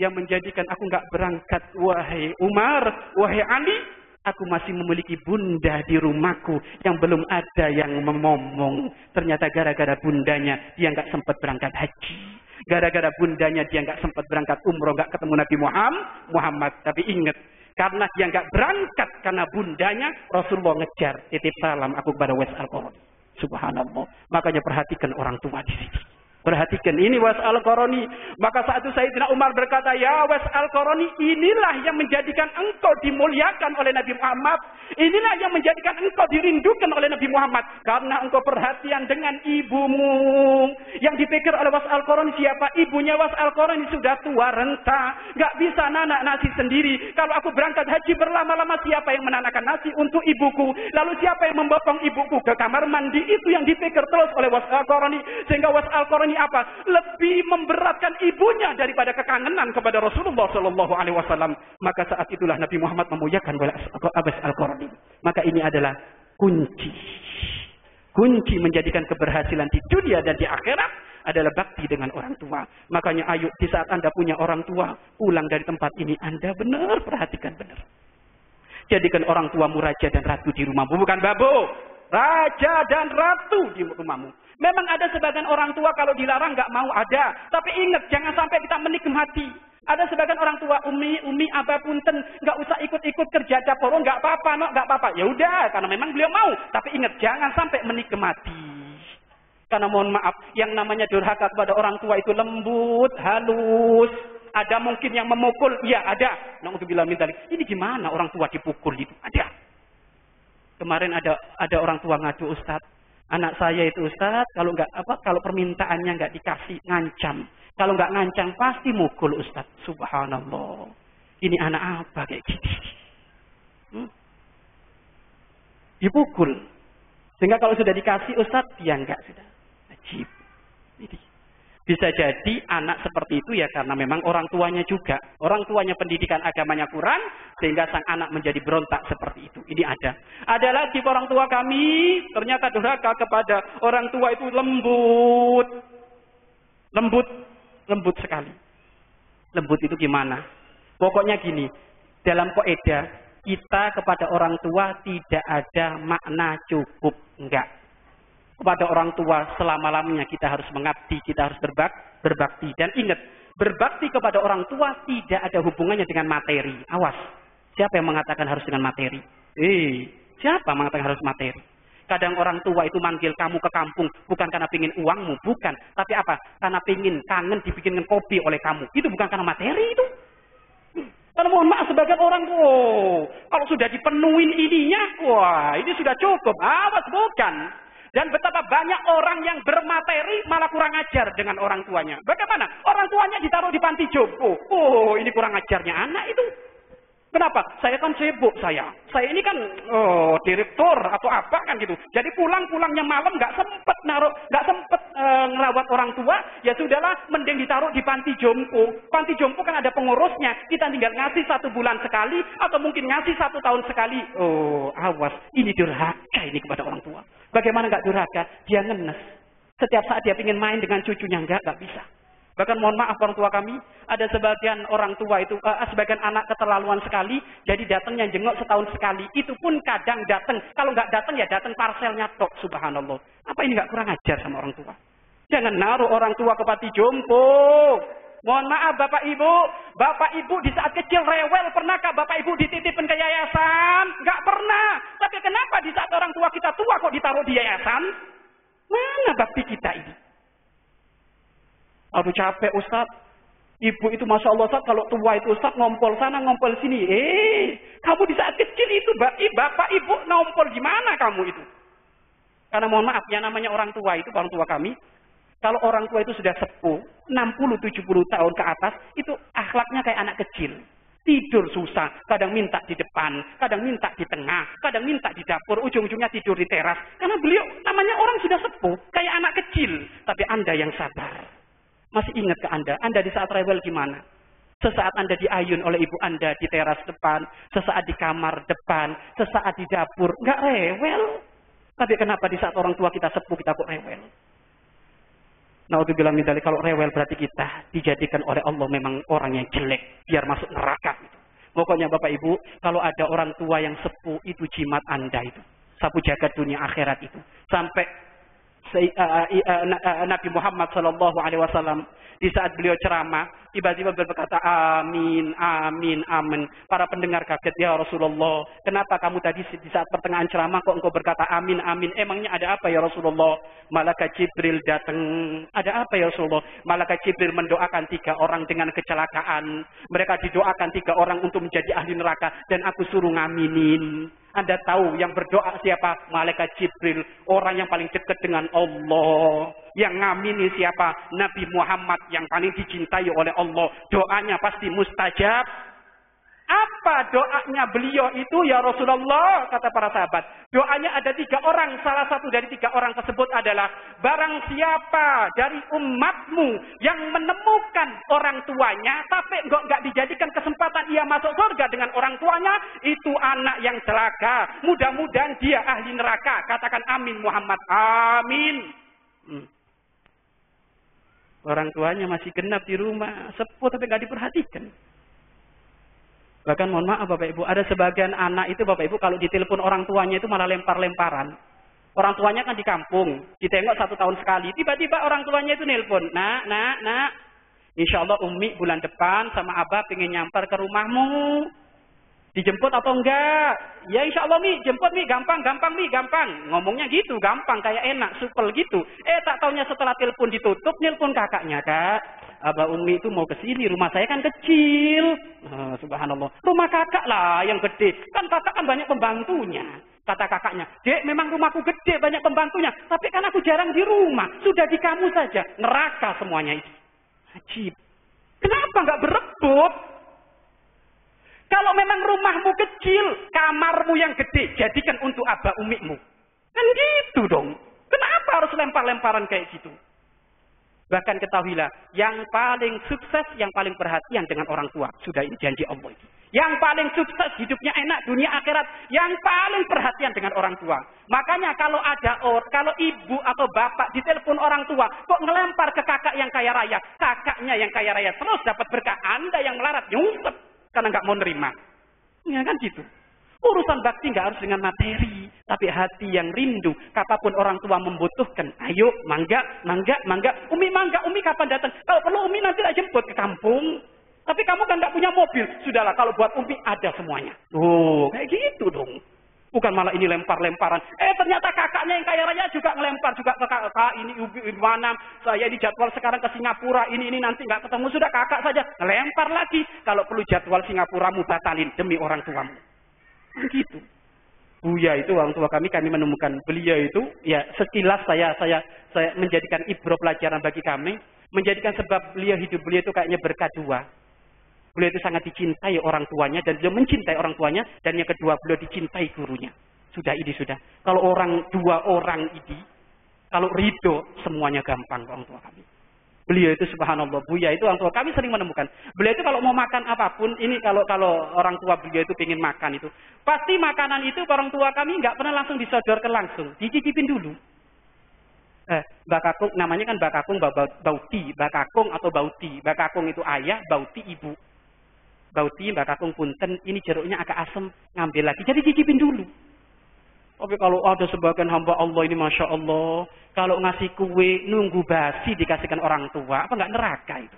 Yang menjadikan aku nggak berangkat wahai Umar, wahai Ali, aku masih memiliki bunda di rumahku yang belum ada yang ngomong. Ternyata gara-gara bundanya dia nggak sempat berangkat haji. Gara-gara bundanya dia nggak sempat berangkat umroh, nggak ketemu Nabi Muhammad. Tapi ingat, karena dia nggak berangkat karena bundanya, Rasulullah ngejar titip salam aku kepada Uwais Al-Qarani. Subhanallah. Makanya perhatikan orang tua di sini. Perhatikan ini Uwais Al-Qarani. Maka saat itu Sayyidina Umar berkata, ya Uwais Al-Qarani, inilah yang menjadikan engkau dimuliakan oleh Nabi Muhammad. Inilah yang menjadikan engkau dirindukan oleh Nabi Muhammad. Karena engkau perhatian dengan ibumu. Yang dipikir oleh Uwais Al-Qarani siapa? Ibunya Uwais Al-Qarani sudah tua renta. Gak bisa nanak nasi sendiri. Kalau aku berangkat haji berlama-lama, siapa yang menanakkan nasi untuk ibuku? Lalu siapa yang membopong ibuku ke kamar mandi? Itu yang dipikir terus oleh Uwais Al-Qarani. Sehingga Uwais Al-Qarani apa? Lebih memberatkan ibunya daripada kekangenan kepada Rasulullah Shallallahu Alaihi Wasallam. Maka saat itulah Nabi Muhammad memuliakan Uwais Al-Qarani. Maka ini adalah kunci menjadikan keberhasilan di dunia dan di akhirat adalah bakti dengan orang tua. Makanya ayo di saat Anda punya orang tua, pulang dari tempat ini Anda benar perhatikan benar. Jadikan orang tuamu raja dan ratu di rumahmu, bukan babo. raja dan ratu di rumahmu. Memang ada sebagian orang tua kalau dilarang nggak mau ada. Tapi ingat, jangan sampai kita menikmati. Ada sebagian orang tua, umi, abah punten, nggak usah ikut-ikut kerja dapur, oh, nggak apa-apa, no, nggak apa-apa. Ya udah, karena memang beliau mau. Tapi ingat, jangan sampai menikmati. Karena mohon maaf, yang namanya durhaka kepada orang tua itu lembut, halus. Ada mungkin yang memukul, iya ada. Na'udzubillah min dzalik. Ini gimana orang tua dipukul itu? Ada. Kemarin ada orang tua ngadu, Ustaz. Anak saya itu Ustaz, kalau permintaannya nggak dikasih, ngancam. Kalau nggak ngancam pasti mukul Ustaz. Subhanallah. Ini anak apa kayak gini? Dipukul. Sehingga kalau sudah dikasih Ustaz, dia nggak sudah. Ajib. Ini. Bisa jadi anak seperti itu ya karena memang orang tuanya juga. Orang tuanya pendidikan agamanya kurang, sehingga sang anak menjadi berontak seperti itu. Ini ada. Ada lagi orang tua kami, ternyata durhaka kepada orang tua itu lembut. Lembut sekali. Lembut itu gimana? Pokoknya gini, dalam kaidah kita kepada orang tua tidak ada makna cukup, enggak. Kepada orang tua selama-lamanya kita harus mengabdi, kita harus berbakti. Dan ingat, berbakti kepada orang tua tidak ada hubungannya dengan materi. Awas, siapa yang mengatakan harus dengan materi? Siapa yang mengatakan harus materi? Kadang orang tua itu manggil kamu ke kampung, bukan karena pingin uangmu, bukan. Tapi apa? Karena pingin, kangen dibikinkan kopi oleh kamu. Itu bukan karena materi itu. Karena mohon maaf, sebagian orang, kalau sudah dipenuhin ininya, wah ini sudah cukup. Awas, bukan. Dan betapa banyak orang yang bermateri malah kurang ajar dengan orang tuanya. Bagaimana? Orang tuanya ditaruh di panti jompo. Oh, ini kurang ajarnya anak itu. Kenapa? Saya kan sibuk saya. Saya ini kan direktur atau apa kan gitu. Jadi pulangnya malam nggak sempet ngerawat orang tua. Ya sudahlah, mending ditaruh di panti jompo. Panti jompo kan ada pengurusnya. Kita tinggal ngasih 1 bulan sekali atau mungkin ngasih 1 tahun sekali. Oh, awas. Ini durhaka ini kepada orang tua. Bagaimana nggak durhaka? Dia ngenes. Setiap saat dia ingin main dengan cucunya nggak bisa. Bahkan mohon maaf orang tua kami, ada sebagian orang tua itu, sebagian anak keterlaluan sekali, jadi datangnya jenguk setahun sekali. Itu pun kadang datang. Kalau nggak datang ya datang parselnya tok. Subhanallah. Apa ini nggak kurang ajar sama orang tua? Jangan naruh orang tua ke panti jompo. Mohon maaf Bapak Ibu di saat kecil rewel, pernahkah Bapak Ibu dititipin ke yayasan? Nggak pernah. Tapi kenapa di saat orang tua kita tua kok ditaruh di yayasan? Mana bakti kita ini? Aduh capek Ustaz. Ibu itu Masya Allah Ustaz, kalau tua itu Ustaz ngompol sana ngompol sini. Kamu di saat kecil itu Bapak Ibu ngompol gimana kamu itu? Karena mohon maaf, yang namanya orang tua itu, orang tua kami, kalau orang tua itu sudah sepuh, 60-70 tahun ke atas, itu akhlaknya kayak anak kecil. Tidur susah, kadang minta di depan, kadang minta di tengah, kadang minta di dapur, ujung-ujungnya tidur di teras. Karena beliau namanya orang sudah sepuh, kayak anak kecil. Tapi Anda yang sabar. Masih ingat ke Anda di saat rewel gimana? Sesaat Anda diayun oleh ibu Anda di teras depan, sesaat di kamar depan, sesaat di dapur, nggak rewel. Tapi kenapa di saat orang tua kita sepuh kita kok rewel? Na'udzubillah min dzalik, kalau rewel berarti kita dijadikan oleh Allah memang orang yang jelek, biar masuk neraka itu. Pokoknya Bapak Ibu, kalau ada orang tua yang sepuh itu jimat Anda itu. Sapu jagat dunia akhirat itu. Sampai Nabi Muhammad SAW di saat beliau ceramah tiba-tiba berkata amin, amin, amin. Para pendengar kaget, ya Rasulullah, kenapa kamu tadi di saat pertengahan ceramah kok engkau berkata amin, amin? Emangnya ada apa ya Rasulullah? Malaikat Jibril datang. Ada apa ya Rasulullah? Malaikat Jibril mendoakan 3 orang dengan kecelakaan. Mereka didoakan 3 orang untuk menjadi ahli neraka dan aku suruh ngaminin. Anda tahu yang berdoa siapa? Malaikat Jibril, orang yang paling dekat dengan Allah. Yang ngamini siapa? Nabi Muhammad yang paling dicintai oleh Allah. Doanya pasti mustajab. Apa doanya beliau itu ya Rasulullah? Kata para sahabat. Doanya ada 3 orang. Salah satu dari 3 orang tersebut adalah barang siapa dari umatmu yang menemukan orang tuanya tapi enggak dijadikan kesempatan ia masuk surga dengan orang tuanya, itu anak yang celaka. Mudah-mudahan dia ahli neraka. Katakan amin Muhammad. Amin. Orang tuanya masih genap di rumah, sepuh tapi enggak diperhatikan. Bahkan mohon maaf Bapak Ibu, ada sebagian anak itu Bapak Ibu kalau ditelepon orang tuanya itu malah lempar-lemparan. Orang tuanya kan di kampung, ditengok 1 tahun sekali. Tiba-tiba orang tuanya itu nelpon, nak, insya Allah Umi bulan depan sama Abah pengen nyamper ke rumahmu. Dijemput atau enggak? Ya insya Allah Mi, jemput Mi, gampang Mi, gampang. Ngomongnya gitu, gampang, kayak enak, supel gitu. Tak taunya setelah telepon ditutup, nelpon kakaknya, Kak. Abah Umi itu mau ke sini, rumah saya kan kecil. Subhanallah. Rumah kakak lah yang gede. Kan kakak kan banyak pembantunya. Kata kakaknya, Dek memang rumahku gede, banyak pembantunya. Tapi kan aku jarang di rumah. Sudah di kamu saja. Neraka semuanya itu. Ajib. Kenapa nggak berebut? Kalau memang rumahmu kecil, kamarmu yang gede, jadikan untuk Abah Umimu. Kan gitu dong. Kenapa harus lempar-lemparan kayak gitu? Bahkan ketahuilah, yang paling sukses, yang paling perhatian dengan orang tua. Sudah ini janji Allah itu. Yang paling sukses, hidupnya enak, dunia akhirat. Yang paling perhatian dengan orang tua. Makanya kalau kalau ibu atau bapak ditelepon orang tua, kok ngelempar ke kakak yang kaya raya. Kakaknya yang kaya raya terus dapat berkah. Anda yang melarat, nyungsep. Karena nggak mau nerima. Ya kan gitu. Urusan bakti nggak harus dengan materi, tapi hati yang rindu. Kapanpun orang tua membutuhkan, ayo mangga. Umi mangga, Umi kapan datang? Kalau perlu Umi nanti tak jemput ke kampung. Tapi kamu kan nggak punya mobil. Sudahlah, kalau buat Umi ada semuanya. Kayak gitu dong. Bukan malah ini lempar-lemparan. Ternyata kakaknya yang kaya raya juga ngelempar juga ke kakak. Ini ibu mana? Saya ini jadwal sekarang ke Singapura. Ini nanti nggak ketemu. Sudah kakak saja. Ngelempar lagi. Kalau perlu jadwal Singapuramu batalin demi orang tuamu. Gitu. Buya itu orang tua kami menemukan beliau itu. Ya sekilas saya menjadikan ibro pelajaran bagi kami. Menjadikan sebab hidup beliau itu kayaknya berkah dua. Beliau itu sangat dicintai orang tuanya dan beliau mencintai orang tuanya, dan yang kedua beliau dicintai gurunya. Sudah. Kalau dua orang ini, kalau ridho semuanya gampang orang tua kami. Beliau itu subhanallah, Buya itu orang tua kami sering menemukan. Beliau itu kalau mau makan apapun, ini kalau orang tua beliau itu ingin makan itu, pasti makanan itu orang tua kami nggak pernah langsung disodorkan langsung, dicicipin dulu. Mbak Kakung, namanya kan Mbak Kakung, Bauti, Mbak Kakung atau Bauti. Mbak Kakung itu ayah, Bauti ibu. Bauti, Mbak Kakung punten, ini jeruknya agak asam, ngambil lagi. Jadi cicipin dulu. Tapi kalau ada sebagian hamba Allah ini, Masya Allah, kalau ngasih kue, nunggu basi dikasihkan orang tua, apa nggak neraka itu?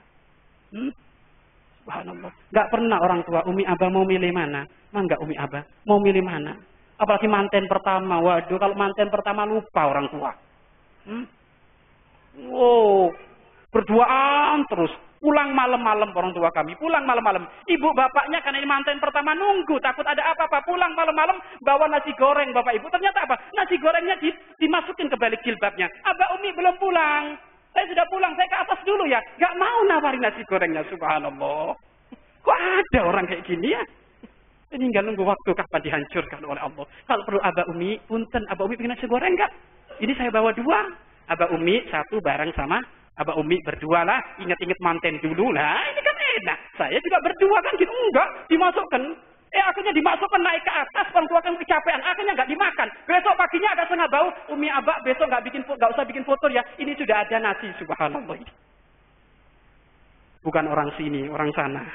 Subhanallah. Nggak pernah orang tua, Umi Abah mau milih mana? Nggak Umi Abah, mau milih mana? Apalagi manten pertama, waduh, kalau manten pertama lupa orang tua. Berduaan terus. Pulang malam-malam orang tua kami, pulang malam-malam. Ibu bapaknya karena ini manten pertama nunggu, takut ada apa-apa. Pulang malam-malam bawa nasi goreng bapak ibu. Ternyata apa? Nasi gorengnya dimasukin ke balik jilbabnya. Abah Umi belum pulang. Saya sudah pulang, saya ke atas dulu ya. Gak mau nawarin nasi gorengnya, subhanallah. Kok ada orang kayak gini ya? Tinggal nunggu waktu kapan dihancurkan oleh Allah. Kalau perlu Abah Umi, punten, Abah Umi pengen nasi goreng gak? Ini saya bawa 2. Abah Umi 1 bareng sama Abah Umi berdua lah, ingat-ingat manten dulu lah, ini kan enak. Saya juga berdua kan gitu, enggak, dimasukkan. Akhirnya dimasukkan naik ke atas, orang tua kan kecapean, akhirnya enggak dimakan. Besok paginya ada setengah bau, Umi Abah besok enggak usah bikin foto ya, ini sudah ada nasi, subhanallah. Bukan orang sini, orang sana.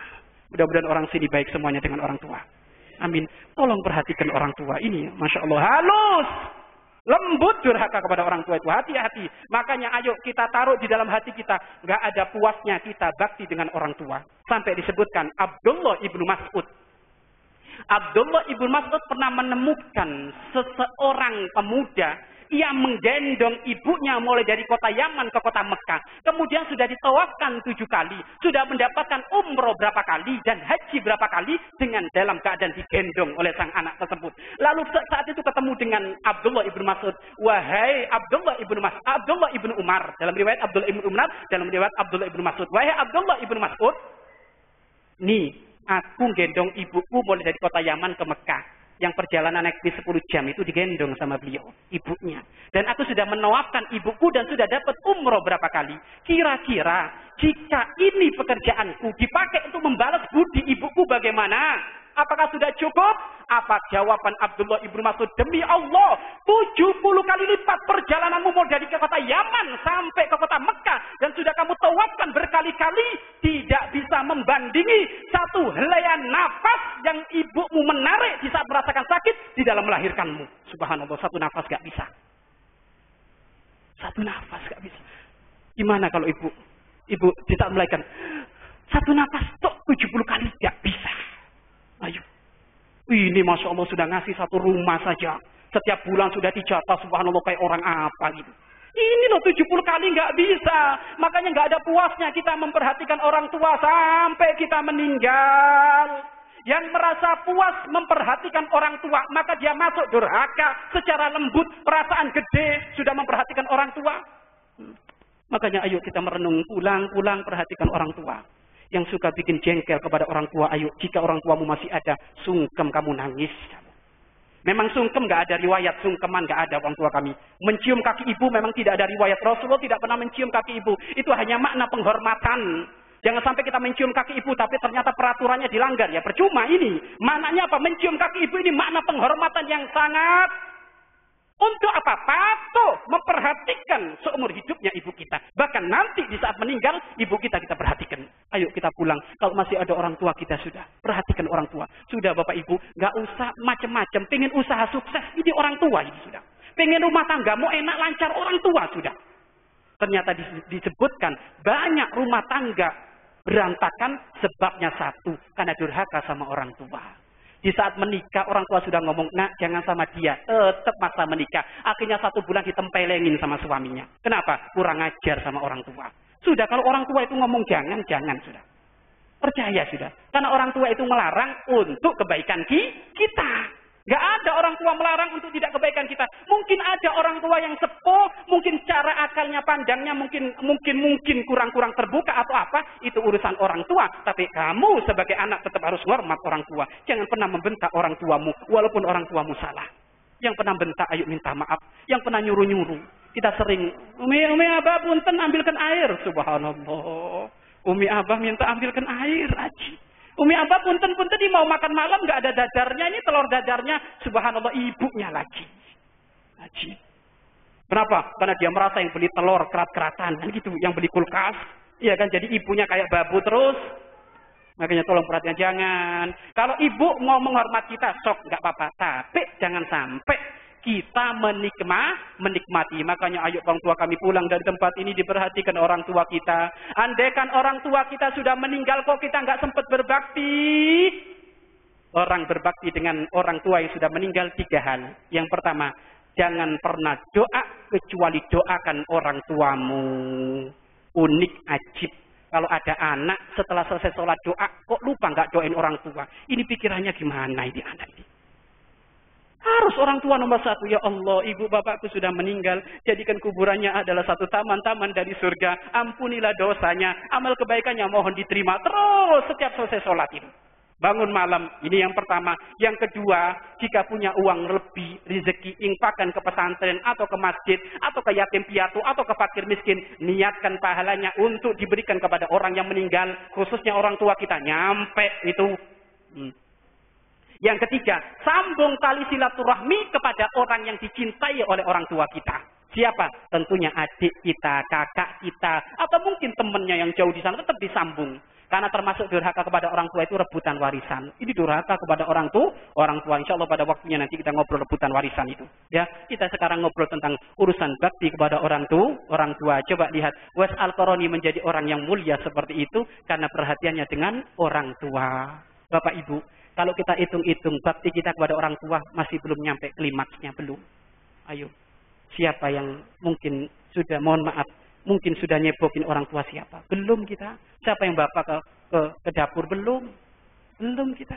Mudah-mudahan orang sini baik semuanya dengan orang tua. Amin. Tolong perhatikan orang tua ini, Masya Allah, halus. Lembut durhaka kepada orang tua itu, hati-hati. Makanya ayo kita taruh di dalam hati kita, nggak ada puasnya kita bakti dengan orang tua. Sampai disebutkan Abdullah ibnu Mas'ud. Abdullah ibnu Mas'ud pernah menemukan seseorang pemuda yang menggendong ibunya mulai dari kota Yaman ke kota Mekah. Kemudian sudah ditawafkan 7 kali. Sudah mendapatkan umroh berapa kali dan haji berapa kali dengan dalam keadaan digendong oleh sang anak tersebut. Lalu saat itu ketemu dengan Abdullah ibnu Mas'ud. Wahai Abdullah ibnu Umar. Dalam riwayat Abdullah ibnu Umar, dalam riwayat Abdullah ibnu Mas'ud. Wahai Abdullah ibnu Mas'ud. Nih, aku gendong ibuku mulai dari kota Yaman ke Mekah. Yang perjalanan naik bis 10 jam itu digendong sama beliau, ibunya. Dan aku sudah menawafkan ibuku dan sudah dapat umroh berapa kali. Kira-kira jika ini pekerjaanku dipakai untuk membalas budi ibuku bagaimana? Apakah sudah cukup? Apa jawaban Abdullah ibnu Mas'ud? Demi Allah, 70 kali lipat perjalananmu mau dari ke kota Yaman sampai ke kota Mekah. Dan sudah kamu tawafkan berkali-kali. Tidak bisa membandingi satu helaian nafas yang ibumu menarik di saat merasakan sakit di dalam melahirkanmu. Subhanallah, satu nafas gak bisa. Satu nafas nggak bisa. Gimana kalau ibu di saat melahirkan satu nafas tok 70 kali nggak bisa. Ayo. Ini Masya Allah sudah ngasih satu rumah saja. Setiap bulan sudah dijatah, subhanallah, kayak orang apa gitu. Ini loh 70 kali nggak bisa. Makanya nggak ada puasnya kita memperhatikan orang tua sampai kita meninggal. Yang merasa puas memperhatikan orang tua, maka dia masuk durhaka secara lembut, perasaan gede sudah memperhatikan orang tua. Makanya ayo kita merenung, pulang perhatikan orang tua. Yang suka bikin jengkel kepada orang tua, ayo jika orang tuamu masih ada, sungkem kamu nangis. Memang sungkem nggak ada riwayat, sungkeman nggak ada orang tua kami. Mencium kaki ibu memang tidak ada riwayat. Rasulullah tidak pernah mencium kaki ibu. Itu hanya makna penghormatan. Jangan sampai kita mencium kaki ibu tapi ternyata peraturannya dilanggar. Ya percuma ini. Maknanya apa? Mencium kaki ibu ini makna penghormatan yang sangat. Untuk apa? Patuh memperhatikan seumur hidupnya ibu kita. Bahkan nanti di saat meninggal, ibu kita perhatikan. Ayo kita pulang. Kalau masih ada orang tua kita sudah. Perhatikan orang tua. Sudah Bapak Ibu, nggak usah macam-macam. Pengen usaha sukses, ini orang tua ini sudah. Pengen rumah tanggamu enak lancar, orang tua sudah. Ternyata disebutkan banyak rumah tangga berantakan sebabnya satu. Karena durhaka sama orang tua. Di saat menikah, orang tua sudah ngomong, nak jangan sama dia. Tetap masa menikah. Akhirnya 1 bulan ditempelengin sama suaminya. Kenapa? Kurang ajar sama orang tua. Sudah, kalau orang tua itu ngomong jangan sudah. Percaya sudah. Karena orang tua itu melarang untuk kebaikan kita. Gak ada orang tua melarang untuk tidak kebaikan kita. Mungkin ada orang tua yang sepuh, mungkin cara akalnya, pandangnya mungkin kurang terbuka atau apa, itu urusan orang tua. Tapi kamu sebagai anak tetap harus hormat orang tua. Jangan pernah membentak orang tuamu, walaupun orang tuamu salah. Yang pernah bentak, ayo minta maaf. Yang pernah nyuruh-nyuruh. Kita sering, Umi Abah punten ambilkan air. Subhanallah. Umi Abah minta ambilkan air, aji. Umi Abah punten ini mau makan malam nggak ada dadarnya, ini telur dadarnya, subhanallah, ibunya lagi. Aji. Kenapa? Karena dia merasa yang beli telur kerat-keratan kan gitu, yang beli kulkas, iya kan, jadi ibunya kayak babu terus. Makanya tolong perhatian, jangan. Kalau ibu mau menghormat kita, sok nggak apa-apa, tapi jangan sampai kita menikmati. Makanya ayo orang tua kami pulang dari tempat ini diperhatikan orang tua kita. Andaikan orang tua kita sudah meninggal kok kita nggak sempat berbakti. Orang berbakti dengan orang tua yang sudah meninggal 3 hal. Yang pertama, jangan pernah doa kecuali doakan orang tuamu. Unik, ajib. Kalau ada anak setelah selesai sholat doa kok lupa nggak doain orang tua. Ini pikirannya gimana ini anak ini? Harus orang tua nomor 1. Ya Allah, ibu bapakku sudah meninggal. Jadikan kuburannya adalah satu taman-taman dari surga. Ampunilah dosanya. Amal kebaikannya mohon diterima. Terus setiap selesai sholat itu. Bangun malam. Ini yang pertama. Yang kedua, jika punya uang lebih, rezeki, infakkan ke pesantren atau ke masjid atau ke yatim piatu atau ke fakir miskin. Niatkan pahalanya untuk diberikan kepada orang yang meninggal. Khususnya orang tua kita. Nyampe itu. Yang ketiga, sambung tali silaturahmi kepada orang yang dicintai oleh orang tua kita. Siapa? Tentunya adik kita, kakak kita, atau mungkin temannya yang jauh di sana, tetap disambung. Karena termasuk durhaka kepada orang tua itu rebutan warisan. Ini durhaka kepada orang tua. Insya Allah pada waktunya nanti kita ngobrol rebutan warisan itu. Ya, kita sekarang ngobrol tentang urusan bakti kepada orang tua. Coba lihat, Wes Al-Qarani menjadi orang yang mulia seperti itu karena perhatiannya dengan orang tua. Bapak Ibu, kalau kita hitung-hitung bakti kita kepada orang tua masih belum nyampe klimaksnya, belum. Ayo, siapa yang mungkin sudah, mohon maaf, mungkin sudah nyebokin orang tua siapa? Belum kita. Siapa yang bapak ke dapur? Belum kita.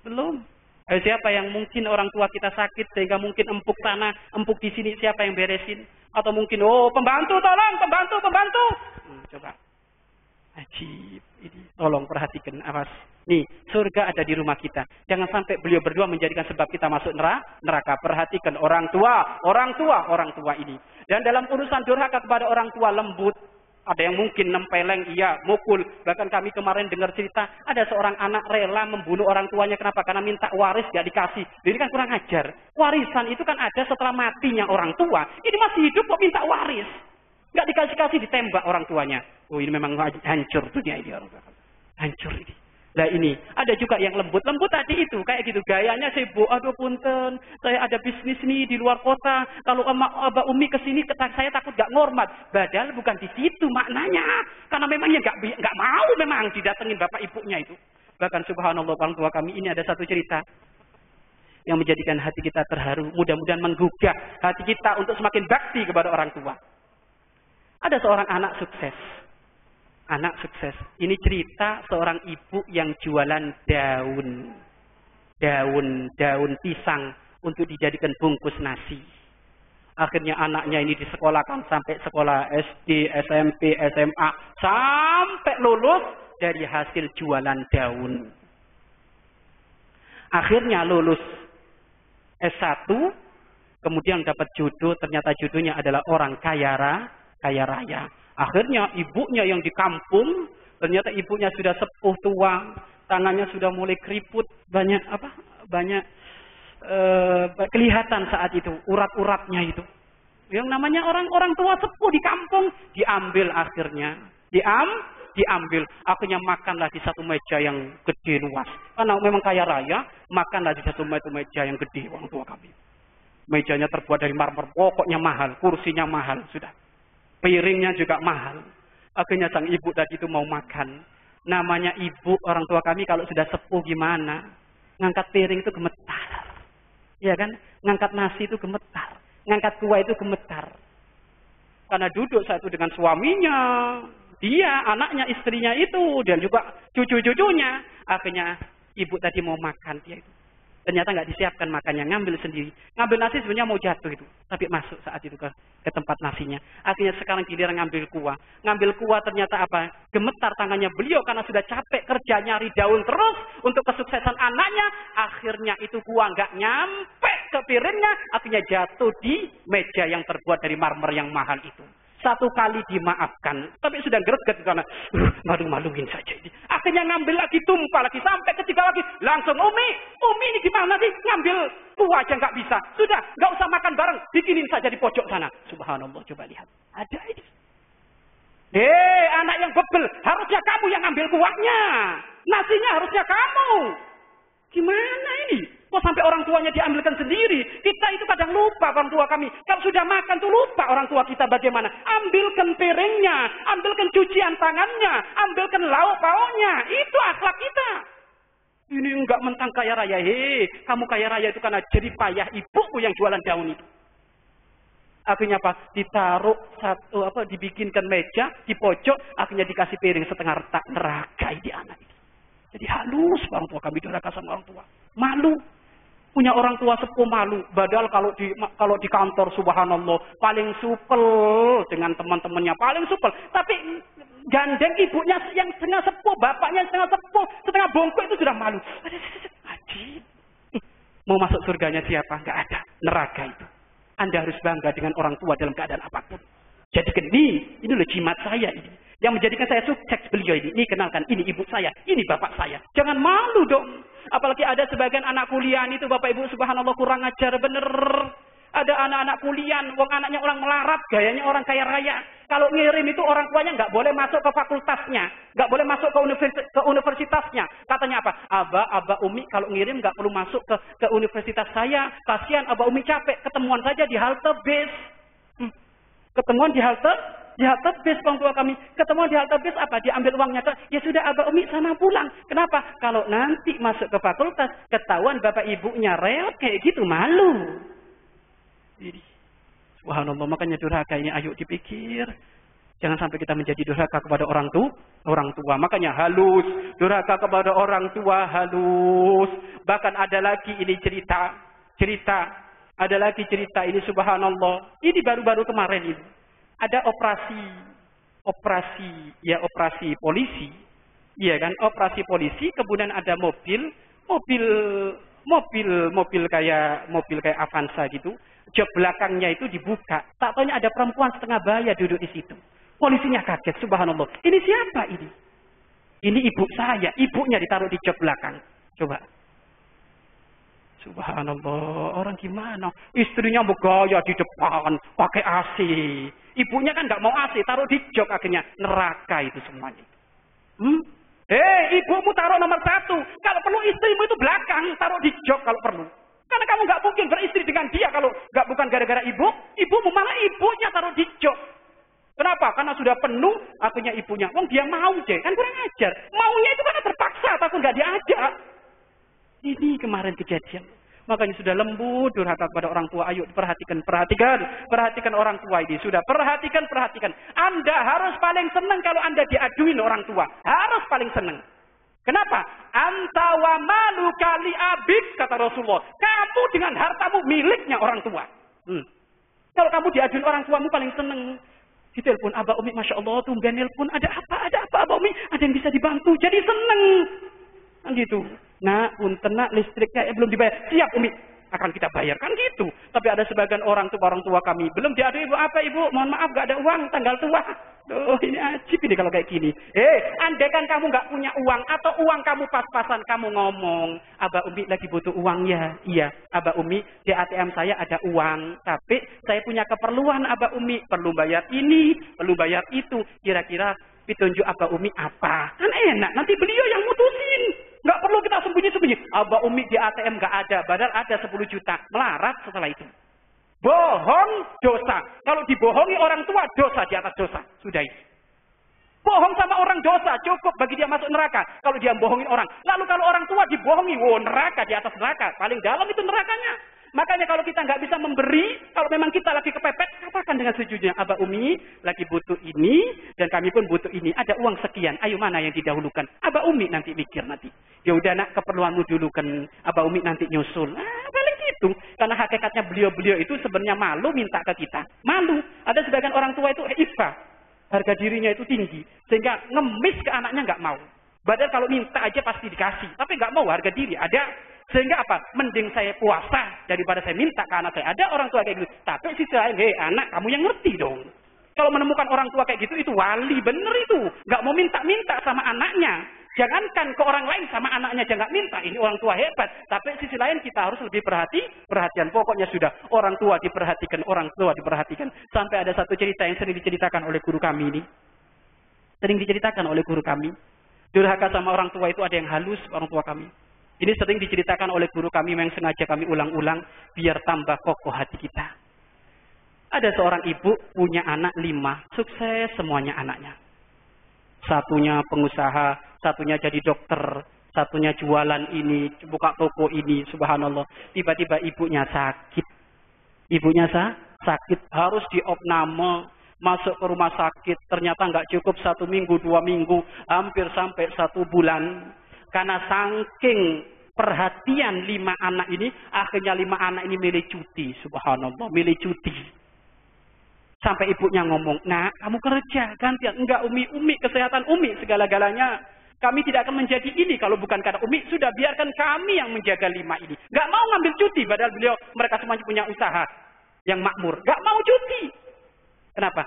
Belum. Ayo, siapa yang mungkin orang tua kita sakit sehingga mungkin empuk tanah, empuk di sini, siapa yang beresin? Atau mungkin pembantu, tolong, pembantu. Coba. Ajib. Ini tolong perhatikan, awas. Nih, surga ada di rumah kita. Jangan sampai beliau berdua menjadikan sebab kita masuk neraka. Perhatikan orang tua ini. Dan dalam urusan durhaka kepada orang tua, lembut. Ada yang mungkin nempeleng, iya, mukul. Bahkan kami kemarin dengar cerita, ada seorang anak rela membunuh orang tuanya. Kenapa? Karena minta waris gak dikasih. Ini kan kurang ajar. Warisan itu kan ada setelah matinya orang tua. Ini masih hidup kok minta waris. Gak dikasih-kasih, ditembak orang tuanya. Oh, ini memang hancur dunia ini. Hancur ini. Lah ini, ada juga yang lembut. Lembut tadi itu, kayak gitu. Gayanya sibuk. Aduh punten, saya ada bisnis nih di luar kota. Kalau Abah Umi kesini, saya takut gak ngormat. Padahal bukan di situ maknanya. Karena memangnya gak mau memang didatengin bapak ibunya itu. Bahkan subhanallah orang tua kami ini ada satu cerita yang menjadikan hati kita terharu. Mudah-mudahan menggugah hati kita untuk semakin bakti kepada orang tua. Ada seorang anak sukses. Anak sukses. Ini cerita seorang ibu yang jualan daun pisang untuk dijadikan bungkus nasi. Akhirnya anaknya ini disekolahkan sampai sekolah SD, SMP, SMA, sampai lulus dari hasil jualan daun. Akhirnya lulus S1, kemudian dapat jodoh, ternyata jodohnya adalah orang kaya raya. Akhirnya ibunya yang di kampung, ternyata ibunya sudah sepuh tua, tangannya sudah mulai keriput, banyak kelihatan saat itu urat-uratnya itu. Yang namanya orang-orang tua sepuh di kampung diambil akhirnya, diambil. Akhirnya makanlah di satu meja yang gede luas. Karena memang kaya raya, makanlah di satu meja yang gede orang tua kami. Mejanya terbuat dari marmer, pokoknya mahal, kursinya mahal sudah. Piringnya juga mahal. Akhirnya sang ibu tadi itu mau makan. Namanya ibu orang tua kami kalau sudah sepuh gimana? Ngangkat piring itu gemetar. Ya kan? Ngangkat nasi itu gemetar. Ngangkat kuah itu gemetar. Karena duduk satu dengan suaminya. Dia, anaknya, istrinya itu. Dan juga cucu-cucunya. Akhirnya ibu tadi mau makan dia itu. Ternyata nggak disiapkan makannya, ngambil sendiri. Ngambil nasi sebenarnya mau jatuh itu, tapi masuk saat itu ke tempat nasinya. Akhirnya sekarang giliran ngambil kuah. Ngambil kuah ternyata apa? Gemetar tangannya beliau karena sudah capek kerja nyari daun terus untuk kesuksesan anaknya. Akhirnya itu kuah nggak nyampe ke piringnya, akhirnya jatuh di meja yang terbuat dari marmer yang mahal itu. Satu kali dimaafkan, tapi sudah greget karena malu-maluin saja ini. Akhirnya ngambil lagi, tumpah lagi, sampai ketiga lagi. Langsung, Umi ini gimana sih? Ngambil kuah aja nggak bisa. Sudah, nggak usah makan bareng, bikinin saja di pojok sana. Subhanallah, coba lihat. Ada ini. Anak yang bebel, harusnya kamu yang ngambil kuahnya. Nasinya harusnya kamu. Gimana ini? Kok sampai orang tuanya diambilkan sendiri? Kita itu kadang lupa orang tua kami. Kalau sudah makan tuh lupa orang tua kita bagaimana. Ambilkan piringnya, ambilkan cucian tangannya, ambilkan lauk pauknya. Itu akhlak kita. Ini enggak mentang kaya raya. Kamu kaya raya itu karena jerih payah ibuku yang jualan daun itu. Akhirnya apa? Ditaruh dibikinkan meja di pojok, akhirnya dikasih piring setengah retak, neragai di anak itu. Jadi halus orang tua kami durhaka sama orang tua. Malu. Punya orang tua sepuh malu. Padahal kalau di kantor subhanallah paling supel dengan teman-temannya, paling supel. Tapi gandeng ibunya yang setengah sepuh, bapaknya setengah sepuh, setengah bongkok itu sudah malu. Ajib. Mau masuk surganya siapa? Enggak ada. Neraka itu. Anda harus bangga dengan orang tua dalam keadaan apapun. Jadi ini loh jimat saya ini. Yang menjadikan saya sukses beliau ini. Ini kenalkan, ini ibu saya, ini bapak saya. Jangan malu dong. Apalagi ada sebagian anak kuliah itu Bapak Ibu subhanallah kurang ajar bener. Ada anak-anak kuliah, anaknya orang melarat, gayanya orang kaya raya. Kalau ngirim itu orang tuanya nggak boleh masuk ke fakultasnya, nggak boleh masuk ke universitasnya. Katanya apa? Abah Umi kalau ngirim nggak perlu masuk ke universitas saya. Kasihan Abah Umi capek, ketemuan saja di halte bis. Ketemuan di halte bis orang tua kami. Ketemuan di halte bis apa? Diambil uangnya. Ya sudah Abah Umi sana pulang. Kenapa? Kalau nanti masuk ke fakultas, ketahuan bapak ibunya reot kayak gitu, malu. Subhanallah, makanya durhaka ini ayo dipikir. Jangan sampai kita menjadi durhaka kepada orang tua. Makanya halus. Durhaka kepada orang tua halus. Bahkan ada lagi ini cerita. Ada lagi cerita ini subhanallah. Ini baru-baru kemarin ini. Ada operasi polisi. Iya kan? Operasi polisi, kemudian ada mobil kayak Avanza gitu. Jok belakangnya itu dibuka. Tak taunya ada perempuan setengah baya duduk di situ. Polisinya kaget, subhanallah. Ini siapa ini? Ini ibu saya. Ibunya ditaruh di jok belakang. Coba. Subhanallah, orang gimana? Istrinya bergaya di depan, pakai AC. Ibunya kan nggak mau AC, taruh di jok akhirnya neraka itu semuanya. ibumu taruh nomor 1. Kalau perlu istrimu itu belakang, taruh di jok kalau perlu. Karena kamu nggak mungkin beristri dengan dia kalau nggak bukan gara-gara ibumu malah ibunya taruh di jok. Kenapa? Karena sudah penuh akhirnya ibunya. Wong dia mau deh, kan kurang ajar. Maunya itu karena terpaksa, takut nggak diajak. Ini kemarin kejadian. Makanya sudah lembut durhaka kepada orang tua. Ayo perhatikan orang tua ini. Sudah perhatikan. Anda harus paling senang kalau Anda diaduin orang tua. Harus paling senang. Kenapa? Anta wa maluka li abik, kata Rasulullah. Kamu dengan hartamu miliknya orang tua. Kalau kamu diaduin orang tuamu paling senang. Ditelepon Abah Umi, Masya Allah, tumben nelpon, ada apa Abah Umi, ada yang bisa dibantu, jadi seneng. Kan gitu. Nah, punten nak, listriknya belum dibayar. Siap Umi, akan kita bayar. Kan gitu. Tapi ada sebagian orang tua kami, belum diadu ibu apa ibu, mohon maaf gak ada uang, tanggal tua. Duh, ini ajib ini kalau kayak gini. Andai kan kamu gak punya uang, atau uang kamu pas-pasan, kamu ngomong, Abah Umi lagi butuh uang ya. Iya, Abah Umi, di ATM saya ada uang, tapi saya punya keperluan Abah Umi, perlu bayar ini, perlu bayar itu. Kira-kira ditunjuk Abah Umi apa? Kan enak, nanti beliau yang mutusin. Nggak perlu kita sembunyi-sembunyi. Abah Umi di ATM nggak ada, padahal ada 10 juta. Melarat setelah itu. Bohong dosa. Kalau dibohongi orang tua, dosa di atas dosa. Sudah itu. Bohong sama orang dosa, cukup bagi dia masuk neraka. Kalau dia bohongin orang. Lalu kalau orang tua dibohongi, neraka di atas neraka. Paling dalam itu nerakanya. Makanya kalau kita nggak bisa memberi, kalau memang kita lagi kepepet, katakan dengan sejujurnya, Abah Umi lagi butuh ini, dan kami pun butuh ini. Ada uang sekian, ayo mana yang didahulukan? Abah Umi nanti mikir nanti. Ya udah nak, keperluanmu dulu kan, Abah Umi nanti nyusul. Paling gitu. Karena hakikatnya beliau-beliau itu sebenarnya malu minta ke kita. Malu. Ada sebagian orang tua itu ifah. Harga dirinya itu tinggi. Sehingga ngemis ke anaknya nggak mau. Padahal kalau minta aja pasti dikasih. Tapi nggak mau, harga diri ada. Sehingga apa? Mending saya puasa daripada saya minta ke anak saya. Ada orang tua kayak gitu. Tapi sisi lain, anak kamu yang ngerti dong. Kalau menemukan orang tua kayak gitu, itu wali. Bener itu. Nggak mau minta-minta sama anaknya. Jangankan ke orang lain sama anaknya aja nggak minta. Ini orang tua hebat. Tapi sisi lain kita harus lebih perhatian. Pokoknya sudah orang tua diperhatikan. Sampai ada satu cerita yang sering diceritakan oleh guru kami ini. Durhaka sama orang tua itu ada yang halus orang tua kami. Ini sering diceritakan oleh guru kami yang sengaja kami ulang-ulang biar tambah kokoh hati kita. Ada seorang ibu punya anak 5, sukses semuanya anaknya. Satunya pengusaha, satunya jadi dokter, satunya jualan ini, buka toko ini, subhanallah. Tiba-tiba ibunya sakit. Sakit, harus diopname, masuk ke rumah sakit. Ternyata nggak cukup 1 minggu, 2 minggu, hampir sampai 1 bulan. Karena saking perhatian 5 anak ini, akhirnya 5 anak ini milih cuti. Subhanallah, milih cuti. Sampai ibunya ngomong, nak kamu kerja, gantian. Enggak Umi, kesehatan Umi segala-galanya. Kami tidak akan menjadi ini kalau bukan karena Umi. Sudah biarkan kami yang menjaga 5 ini. Enggak mau ngambil cuti, padahal mereka semuanya punya usaha yang makmur. Enggak mau cuti. Kenapa?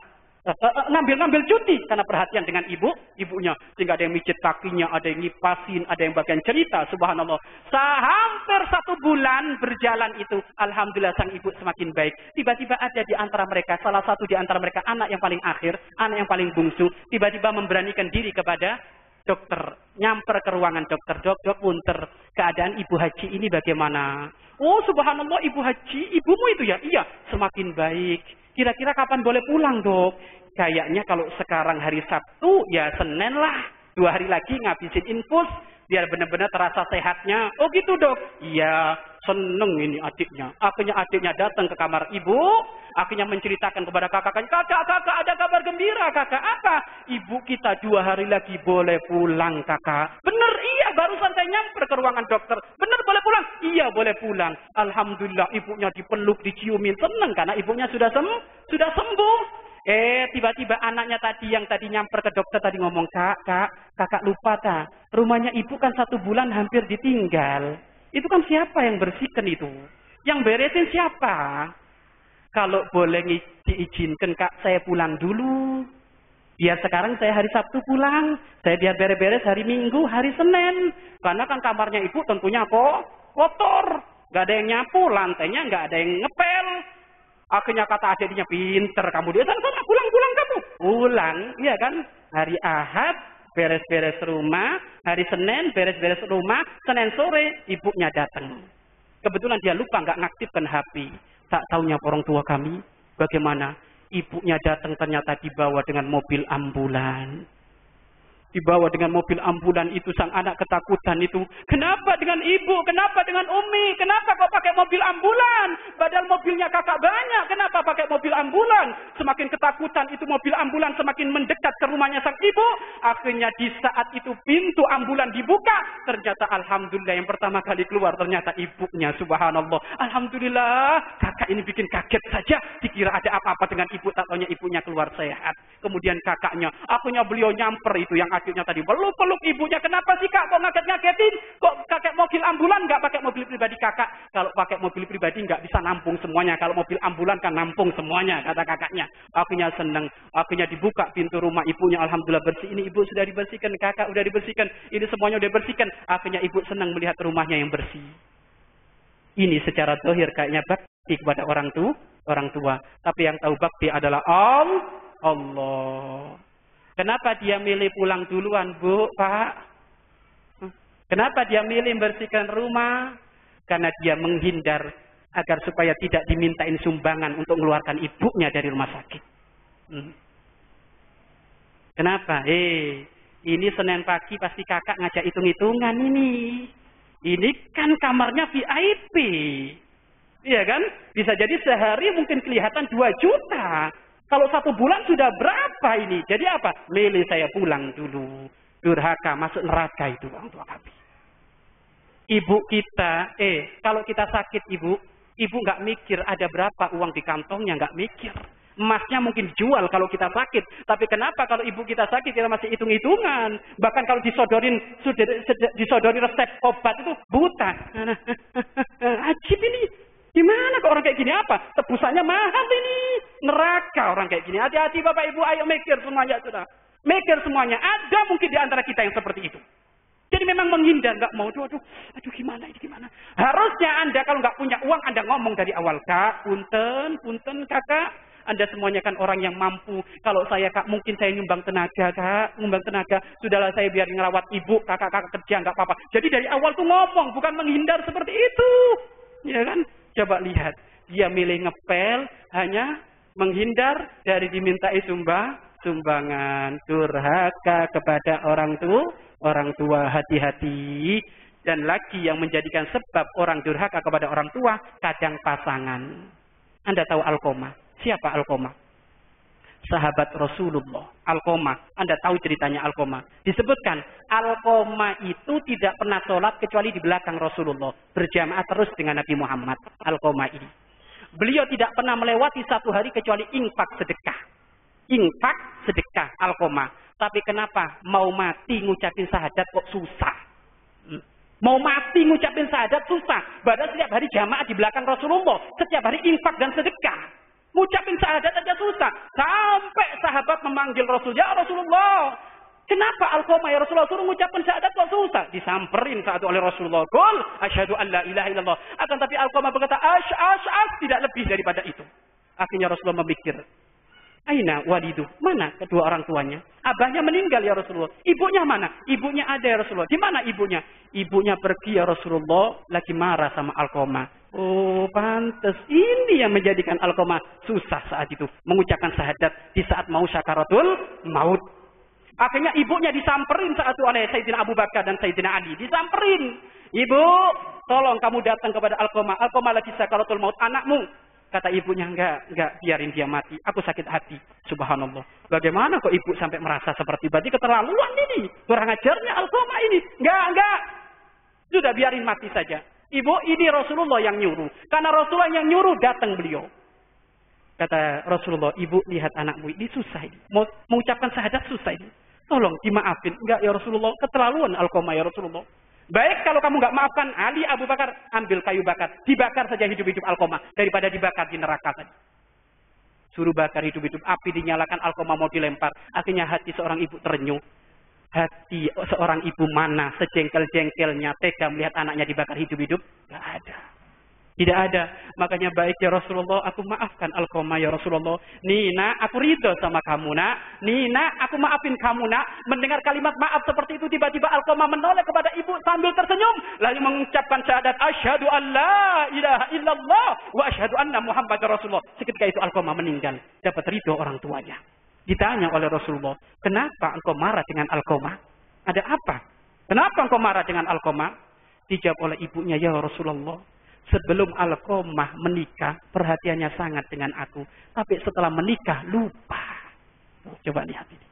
Ngambil cuti karena perhatian dengan ibunya, sehingga ada yang mijit kakinya, ada yang ngipasin, ada yang bagian cerita. Subhanallah, hampir 1 bulan berjalan itu, alhamdulillah sang ibu semakin baik. Tiba-tiba ada di antara mereka, salah satu di antara mereka, anak yang paling akhir, anak yang paling bungsu, tiba-tiba memberanikan diri kepada dokter, nyamper ke ruangan dokter. Dok, punter, keadaan ibu haji ini bagaimana? Oh subhanallah, ibu haji, ibumu itu ya? Iya, semakin baik. Kira-kira kapan boleh pulang dok? Kayaknya kalau sekarang hari Sabtu, ya Senin lah. 2 hari lagi ngabisin infus, biar benar-benar terasa sehatnya. Oh gitu dok? Iya, seneng ini adiknya. Akhirnya adiknya datang ke kamar ibu. Akhirnya menceritakan kepada kakaknya, kakak ada kabar gembira kakak. Apa? Ibu kita 2 hari lagi boleh pulang kakak. Bener, iya, barusan saya nyamper ke ruangan dokter. Bener boleh pulang? Iya boleh pulang. Alhamdulillah ibunya dipeluk, diciumin, seneng karena ibunya sudah sembuh. Tiba-tiba anaknya yang tadi nyamper ke dokter tadi ngomong, kakak lupa tak? Rumahnya ibu kan 1 bulan hampir ditinggal. Itu kan siapa yang bersihkan itu? Yang beresin siapa? Kalau boleh diizinkan kak, saya pulang dulu. Biar sekarang saya hari Sabtu pulang. Saya biar beres-beres hari Minggu, hari Senin. Karena kan kamarnya ibu tentunya kotor. Gak ada yang nyapu, lantainya gak ada yang ngepel. Akhirnya kata adiknya, pinter kamu. Dia sana pulang kamu. Pulang, iya kan? Hari Ahad, beres-beres rumah. Hari Senin beres-beres rumah, Senin sore ibunya datang. Kebetulan dia lupa nggak ngaktifkan HP. Tak taunya orang tua kami, bagaimana? Ibunya datang ternyata dibawa dengan mobil ambulan. Dibawa dengan mobil ambulan itu, sang anak ketakutan itu. Kenapa dengan ibu? Kenapa dengan Umi? Kenapa kok pakai mobil ambulan? Padahal mobilnya kakak banyak. Kenapa pakai mobil ambulan? Semakin ketakutan itu mobil ambulan semakin mendekat ke rumahnya sang ibu. Akhirnya di saat itu pintu ambulan dibuka. Ternyata alhamdulillah yang pertama kali keluar ternyata ibunya. Subhanallah. Alhamdulillah. Kakak ini bikin kaget saja. Dikira ada apa-apa dengan ibu. Tak taunya ibunya keluar sehat. Kemudian kakaknya. Akhirnya beliau nyamper itu yang akhirnya tadi peluk ibunya. Kenapa sih kak kok ngaget-ngagetin? Kok pakai mobil ambulan nggak pakai mobil pribadi kakak? Kalau pakai mobil pribadi nggak bisa nampung semuanya. Kalau mobil ambulan kan nampung semuanya, kata kakaknya. Akhirnya senang. Akhirnya dibuka pintu rumah ibunya. Alhamdulillah bersih. Ini ibu sudah dibersihkan, kakak sudah dibersihkan. Ini semuanya sudah dibersihkan. Akhirnya ibu senang melihat rumahnya yang bersih. Ini secara zahir kayaknya bakti kepada orang tua. Tapi yang tahu bakti adalah Allah. Kenapa dia milih pulang duluan, Bu, Pak? Kenapa dia milih membersihkan rumah? Karena dia menghindar agar supaya tidak dimintain sumbangan untuk mengeluarkan ibunya dari rumah sakit. Kenapa? Ini Senin pagi pasti kakak ngajak hitung-hitungan ini. Ini kan kamarnya VIP. Iya kan? Bisa jadi sehari mungkin kelihatan 2 juta. Kalau 1 bulan sudah berapa ini? Jadi apa? Milih saya pulang dulu. Durhaka, masuk neraka itu orang tua kami. Ibu kita, kalau kita sakit ibu nggak mikir ada berapa uang di kantongnya, nggak mikir. Emasnya mungkin jual kalau kita sakit. Tapi kenapa kalau ibu kita sakit kita masih hitung-hitungan? Bahkan kalau disodorin resep obat itu buta. Ajib ini. Gimana kok orang kayak gini apa? Tebusannya mahal ini. Neraka orang kayak gini. Hati-hati Bapak Ibu, ayo mikir semuanya sudah. Mikir semuanya. Ada mungkin di antara kita yang seperti itu. Jadi memang menghindar, nggak mau. Aduh, gimana ini gimana? Harusnya Anda kalau nggak punya uang, Anda ngomong dari awal, Kak, punten kakak. Anda semuanya kan orang yang mampu. Kalau saya kak, mungkin saya nyumbang tenaga kak, Sudahlah saya biar ngerawat ibu, kakak kerja nggak apa-apa. Jadi dari awal tuh ngomong, bukan menghindar seperti itu, ya kan? Coba lihat, dia milih ngepel hanya menghindar dari dimintai sumbangan. Durhaka kepada orang tua, hati-hati. Dan lagi yang menjadikan sebab orang durhaka kepada orang tua, kadang pasangan. Anda tahu Alqamah? Siapa Alqamah? Sahabat Rasulullah. Alqamah. Anda tahu ceritanya Alqamah. Disebutkan, Alqamah itu tidak pernah sholat kecuali di belakang Rasulullah. Berjamaah terus dengan Nabi Muhammad. Alqamah ini. Beliau tidak pernah melewati 1 hari kecuali infak sedekah. Infak sedekah Alqamah. Tapi kenapa mau mati ngucapin syahadat kok susah? Mau mati ngucapin syahadat susah. Padahal setiap hari jamaah di belakang Rasulullah. Setiap hari infak dan sedekah. Ngucapin syahadat aja susah. Sampai sahabat memanggil Rasul. Ya Rasulullah. Kenapa Alqamah ya Rasulullah suruh ngucapin syahadat kok susah? Disamperin saat itu oleh Rasulullah. Qul asyhadu an la ilaha illallah. Akan tapi Alqamah berkata tidak lebih daripada itu. Akhirnya Rasulullah memikir. Aina walidu? Mana kedua orang tuanya? Abahnya meninggal ya Rasulullah. Ibunya mana? Ibunya ada ya Rasulullah. Di mana ibunya? Ibunya pergi ya Rasulullah. Lagi marah sama Alqamah. Oh, pantes. Ini yang menjadikan Alqamah susah saat itu. Mengucapkan syahadat di saat mau syakaratul maut. Akhirnya ibunya disamperin saat itu oleh Sayyidina Abu Bakar dan Sayyidina Ali. Disamperin. Ibu, tolong kamu datang kepada Alqamah. Alqamah lagi syakaratul maut. Anakmu. Kata ibunya, enggak, biarin dia mati. Aku sakit hati. Subhanallah. Bagaimana kok ibu sampai merasa seperti berarti keterlaluan ini. Kurang ajarnya Alqamah ini. Enggak. Sudah biarin mati saja. Ibu, ini Rasulullah yang nyuruh. Karena Rasulullah yang nyuruh, datang beliau. Kata Rasulullah, ibu lihat anakmu ini susah ini. Mau mengucapkan syahadat susah ini. Tolong dimaafin. Enggak ya Rasulullah. Keterlaluan Alqamah ya Rasulullah. Baik kalau kamu nggak maafkan Ali Abu Bakar, ambil kayu bakar, dibakar saja hidup-hidup Alqamah daripada dibakar di neraka tadi. Suruh bakar hidup-hidup, api dinyalakan, Alqamah mau dilempar. Akhirnya hati seorang ibu terenyuh. Hati seorang ibu mana sejengkel-jengkelnya tega melihat anaknya dibakar hidup-hidup? Nggak ada. Tidak ada. Makanya baik ya Rasulullah, aku maafkan Alqamah ya Rasulullah. Nina, aku ridho sama kamu nak. Nina, aku maafin kamu nak. Mendengar kalimat maaf seperti itu, tiba-tiba Alqamah menoleh kepada ibu sambil tersenyum. Lalu mengucapkan syahadat, asyhadu an la ilaha illallah wa asyhadu anna Muhammad Rasulullah. Seketika itu Alqamah meninggal. Dapat ridho orang tuanya. Ditanya oleh Rasulullah, kenapa engkau marah dengan Alqamah? Ada apa? Kenapa engkau marah dengan Alqamah? Dijawab oleh ibunya, ya Rasulullah, sebelum Alqamah menikah, perhatiannya sangat dengan aku. Tapi setelah menikah, lupa. Coba lihat ini.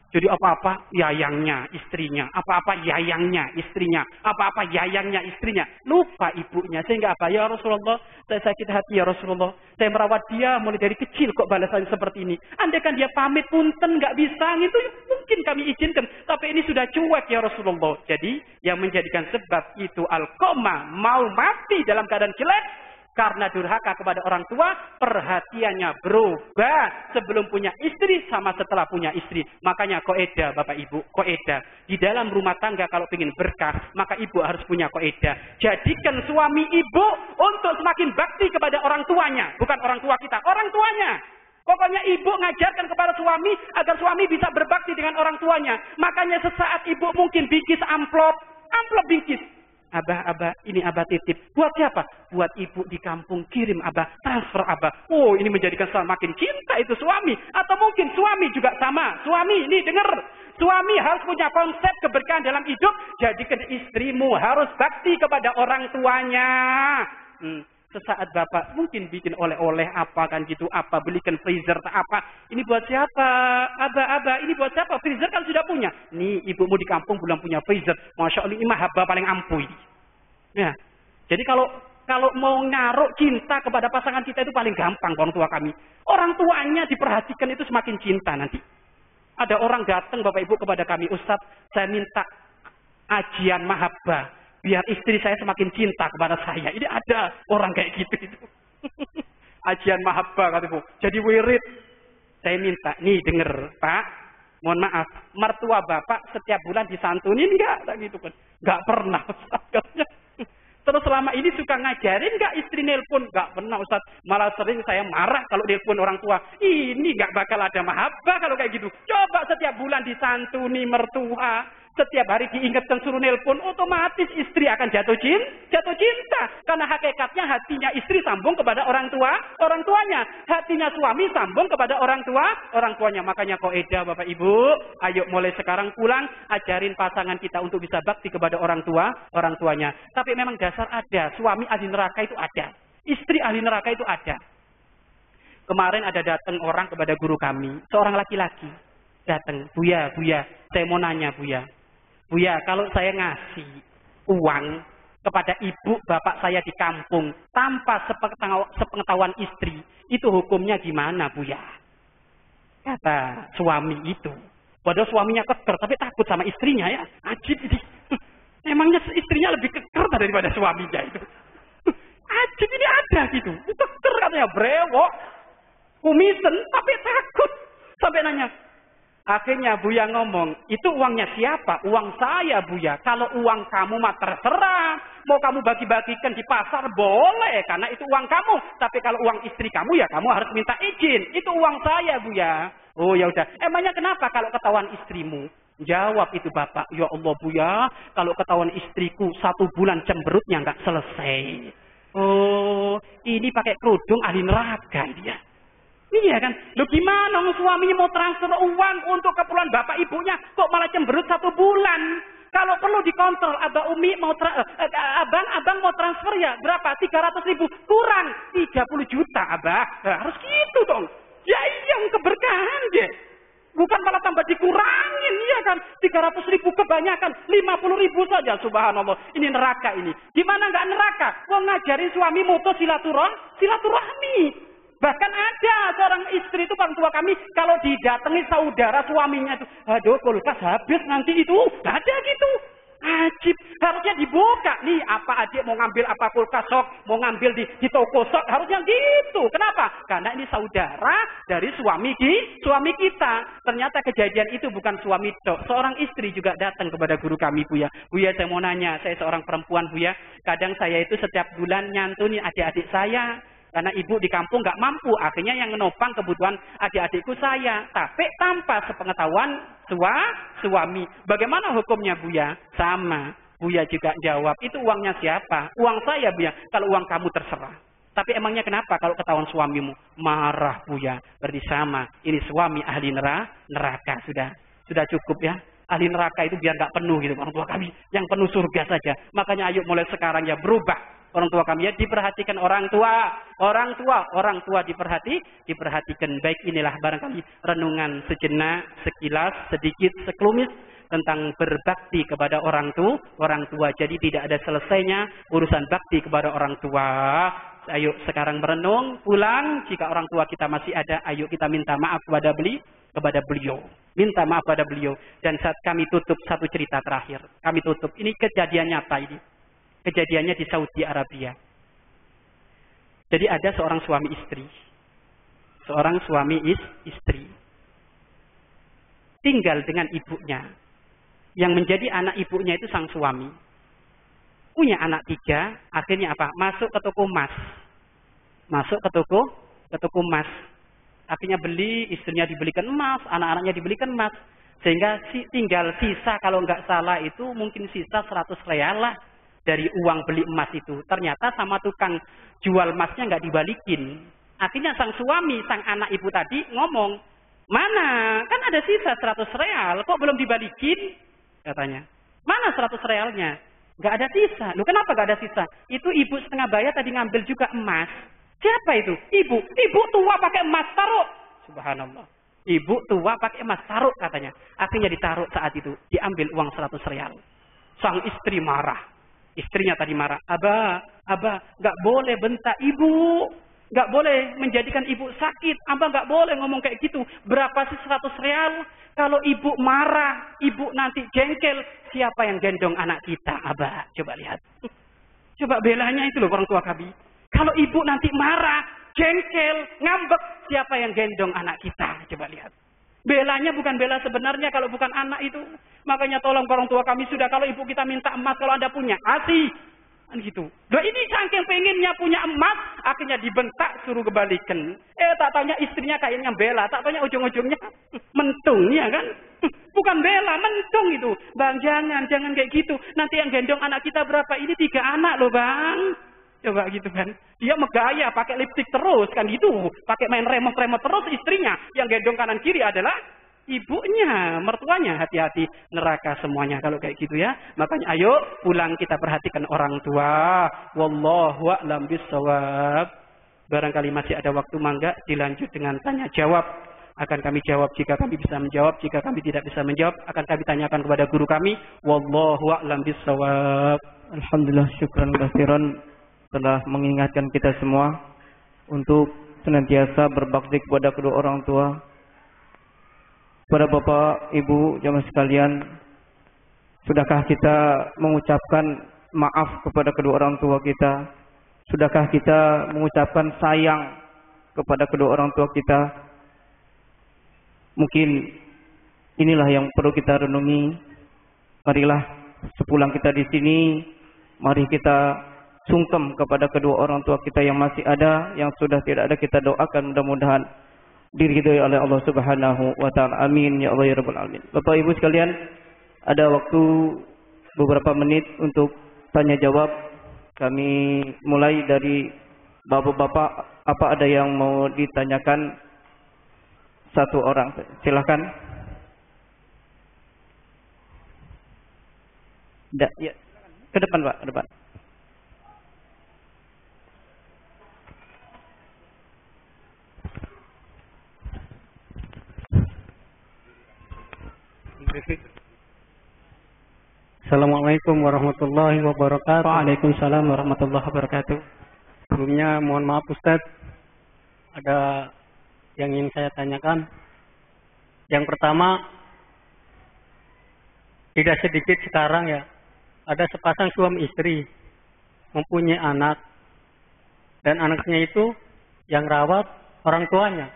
Jadi apa-apa yayangnya, istrinya. Apa-apa yayangnya, istrinya. Apa-apa yayangnya, istrinya. Lupa ibunya. Sehingga apa? Ya Rasulullah, saya sakit hati ya Rasulullah. Saya merawat dia mulai dari kecil kok balasan seperti ini. Andai kan dia pamit punten nggak bisa, itu mungkin kami izinkan. Tapi ini sudah cuek ya Rasulullah. Jadi yang menjadikan sebab itu Alqamah mau mati dalam keadaan jelek. Karena durhaka kepada orang tua, perhatiannya berubah sebelum punya istri sama setelah punya istri. Makanya kaidah Bapak Ibu, kaidah. Di dalam rumah tangga kalau ingin berkah, maka ibu harus punya kaidah. Jadikan suami ibu untuk semakin bakti kepada orang tuanya. Bukan orang tua kita, orang tuanya. Pokoknya ibu ngajarkan kepada suami agar suami bisa berbakti dengan orang tuanya. Makanya sesaat ibu mungkin bingkis amplop bingkis. Abah, ini abah titip. Buat siapa? Buat ibu di kampung, kirim abah, transfer abah. Oh, ini menjadikan semakin cinta itu suami. Atau mungkin suami juga sama. Suami, ini dengar. Suami harus punya konsep keberkahan dalam hidup. Jadikan istrimu harus bakti kepada orang tuanya. Sesaat bapak mungkin bikin oleh-oleh apa kan gitu, apa belikan freezer tak apa. Ini buat siapa? Abah, ini buat siapa? Freezer kan sudah punya. Nih ibumu di kampung belum punya freezer. Masya Allah, ini mah haba paling ampuh. Ya. Jadi kalau mau naruh cinta kepada pasangan kita itu paling gampang orang tua kami. Orang tuanya diperhatikan itu semakin cinta nanti. Ada orang datang Bapak Ibu kepada kami, Ustaz, saya minta ajian mahabbah. Biar istri saya semakin cinta kepada saya. Ini ada orang kayak gitu. Ajian mahabbah kataku. Jadi wirid. Saya minta. Nih denger Pak. Mohon maaf. Mertua Bapak setiap bulan disantunin enggak? Gitu kan. Enggak pernah. Terus selama ini suka ngajarin enggak istri nelpon? Enggak pernah Ustaz. Malah sering saya marah kalau nelpon orang tua. Ini enggak bakal ada mahabbah kalau kayak gitu. Coba setiap bulan disantuni mertua. Setiap hari diingatkan suruh nelpon, otomatis istri akan jatuh cinta. Karena hakikatnya hatinya istri sambung kepada orang tuanya. Hatinya suami sambung kepada orang tuanya. Makanya kaidah Bapak Ibu, ayo mulai sekarang pulang, ajarin pasangan kita untuk bisa bakti kepada orang tuanya. Tapi memang dasar ada, suami ahli neraka itu ada. Istri ahli neraka itu ada. Kemarin ada datang orang kepada guru kami, seorang laki-laki. Datang, Buya, saya mau nanya Buya. Buya, kalau saya ngasih uang kepada ibu bapak saya di kampung tanpa sepengetahuan istri, itu hukumnya gimana Buya? Kata suami itu. Padahal suaminya keker, tapi takut sama istrinya ya. Ajib ini. Emangnya istrinya lebih keker daripada suaminya itu. Ajib ini ada gitu. Keker katanya, brewok, kumisen, tapi takut. Sampai nanya. Akhirnya Buya ngomong, itu uangnya siapa? Uang saya Buya. Kalau uang kamu mah terserah. Mau kamu bagi-bagikan di pasar boleh. Karena itu uang kamu. Tapi kalau uang istri kamu ya kamu harus minta izin. Itu uang saya Buya. Oh ya udah. Emangnya kenapa kalau ketahuan istrimu? Jawab itu bapak. Ya Allah Buya. Kalau ketahuan istriku 1 bulan cemberutnya nggak selesai. Oh ini pakai kerudung ahli neraka dia. Iya kan? Lu gimana suaminya mau transfer uang untuk keperluan bapak ibunya kok malah cemberut 1 bulan? Kalau perlu dikontrol, Abah Umi mau abang mau transfer ya berapa? 300.000 kurang 30 juta Abah. Nah, harus gitu dong. Ya iya keberkahan deh. Bukan malah tambah dikurangin, iya kan? 300.000 kebanyakan, 50.000 saja, subhanallah. Ini neraka ini. Gimana nggak neraka? Wong ngajarin suami mutus silaturahmi. Bahkan ada seorang istri itu orang tua kami kalau didatangi saudara suaminya itu, aduh kulkas habis nanti itu, ada gitu. Ajib, harusnya dibuka nih apa adik mau ngambil apa kulkas sok, mau ngambil di toko sok, harusnya gitu. Kenapa? Karena ini saudara dari suami kita. Ternyata kejadian itu bukan suami tok. Seorang istri juga datang kepada guru kami, Buya. Buya, saya mau nanya, saya seorang perempuan, Buya. Kadang saya itu setiap bulan nyantuni adik-adik saya. Karena ibu di kampung nggak mampu, akhirnya yang menopang kebutuhan adik-adikku saya. Tapi tanpa sepengetahuan suami. Bagaimana hukumnya, Buya? Sama. Buya juga jawab, itu uangnya siapa? Uang saya, Buya. Kalau uang kamu terserah. Tapi emangnya kenapa kalau ketahuan suamimu? Marah, Buya. Berarti sama. Ini suami ahli neraka. Sudah cukup ya. Ahli neraka itu biar nggak penuh gitu orang tua kami. Yang penuh surga saja. Makanya ayo mulai sekarang ya berubah. Orang tua kami ya diperhatikan orang tua diperhatikan. Baik, inilah barangkali renungan sejenak, sekilas, sedikit, sekelumit tentang berbakti kepada orang tua. Jadi tidak ada selesainya urusan bakti kepada orang tua. Ayo sekarang merenung, pulang. Jika orang tua kita masih ada, ayo kita minta maaf kepada beliau. Minta maaf kepada beliau. Dan saat kami tutup satu cerita terakhir. Kami tutup. Ini kejadian nyata ini. Kejadiannya di Saudi Arabia. Jadi ada seorang suami istri. Seorang suami istri. Tinggal dengan ibunya. Yang menjadi anak ibunya itu sang suami. Punya anak 3. Akhirnya apa? Masuk ke toko emas. Masuk ke toko emas. Akhirnya beli, istrinya dibelikan emas, anak-anaknya dibelikan emas. Sehingga tinggal sisa, kalau nggak salah itu mungkin sisa 100 real lah. Dari uang beli emas itu. Ternyata sama tukang jual emasnya nggak dibalikin. Akhirnya sang suami, sang anak ibu tadi ngomong, mana? Kan ada sisa 100 real, kok belum dibalikin? Katanya. Mana 100 realnya? Nggak ada sisa. Loh kenapa nggak ada sisa? Itu ibu setengah bayar tadi ngambil juga emas. Siapa itu? Ibu. Ibu tua pakai emas, taruh. Subhanallah. Ibu tua pakai emas, taruh katanya. Akhirnya ditaruh saat itu. Diambil uang 100 real. Sang istri marah. Istrinya tadi marah. Abah, nggak boleh bentak ibu. Nggak boleh menjadikan ibu sakit. Abah nggak boleh ngomong kayak gitu. Berapa sih 100 real? Kalau ibu marah, ibu nanti jengkel. Siapa yang gendong anak kita, Abah? Coba lihat. Coba belanya itu loh orang tua kami. Kalau ibu nanti marah, jengkel, ngambek. Siapa yang gendong anak kita? Coba lihat. Belanya bukan bela sebenarnya kalau bukan anak itu. Makanya tolong orang tua kami sudah, kalau ibu kita minta emas, kalau Anda punya, kasih. Kan gitu. Loh ini saking pengennya punya emas, akhirnya dibentak suruh kebalikan. Tak taunya istrinya kayaknya bela, tak taunya ujung-ujungnya mentung ya kan. Bukan bela, mentung itu. Bang jangan kayak gitu. Nanti yang gendong anak kita berapa? Ini 3 anak loh bang. Coba gitu kan. Dia megaya pakai lipstik terus kan gitu. Pakai main remote terus istrinya. Yang gendong kanan kiri adalah ibunya, mertuanya. Hati-hati neraka semuanya kalau kayak gitu ya. Makanya ayo pulang kita perhatikan orang tua. Wallahu a'lam bissawab. Barangkali masih ada waktu, mangga dilanjut dengan tanya jawab. Akan kami jawab jika kami bisa menjawab. Jika kami tidak bisa menjawab, akan kami tanyakan kepada guru kami. Wallahu a'lam bissawab. Alhamdulillah, syukran katsiran telah mengingatkan kita semua untuk senantiasa berbakti kepada kedua orang tua. Para bapak, ibu, jamaah sekalian, sudahkah kita mengucapkan maaf kepada kedua orang tua kita? Sudahkah kita mengucapkan sayang kepada kedua orang tua kita? Mungkin inilah yang perlu kita renungi. Marilah sepulang kita di sini, mari kita sungkem kepada kedua orang tua kita yang masih ada, yang sudah tidak ada kita doakan mudah-mudahan diridhoi oleh Allah Subhanahu wa taala. Amin ya Allah ya rabbal alamin. Bapak Ibu sekalian, ada waktu beberapa menit untuk tanya jawab. Kami mulai dari bapak-bapak, apa ada yang mau ditanyakan? Satu orang, silakan. Ya, ke depan Pak, ke depan. Assalamualaikum warahmatullahi wabarakatuh. Waalaikumsalam warahmatullahi wabarakatuh. Sebelumnya mohon maaf Ustadz, ada yang ingin saya tanyakan. Yang pertama, tidak sedikit sekarang ya, ada sepasang suami istri mempunyai anak dan anaknya itu yang rawat orang tuanya,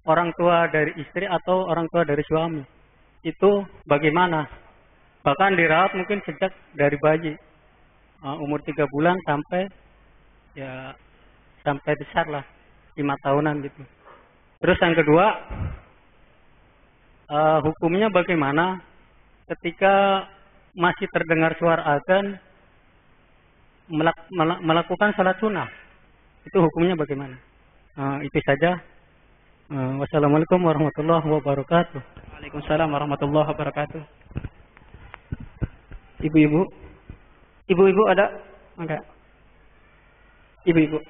orang tua dari istri atau orang tua dari suami, itu bagaimana? Bahkan dirawat mungkin sejak dari bayi, umur 3 bulan sampai besar lah, 5 tahunan gitu. Terus yang kedua, hukumnya bagaimana ketika masih terdengar suara azan melakukan salat sunnah? Itu hukumnya bagaimana? Itu saja. Wassalamualaikum warahmatullahi wabarakatuh. Waalaikumsalam warahmatullahi wabarakatuh. Ibu-ibu ada? Enggak. Ibu-ibu.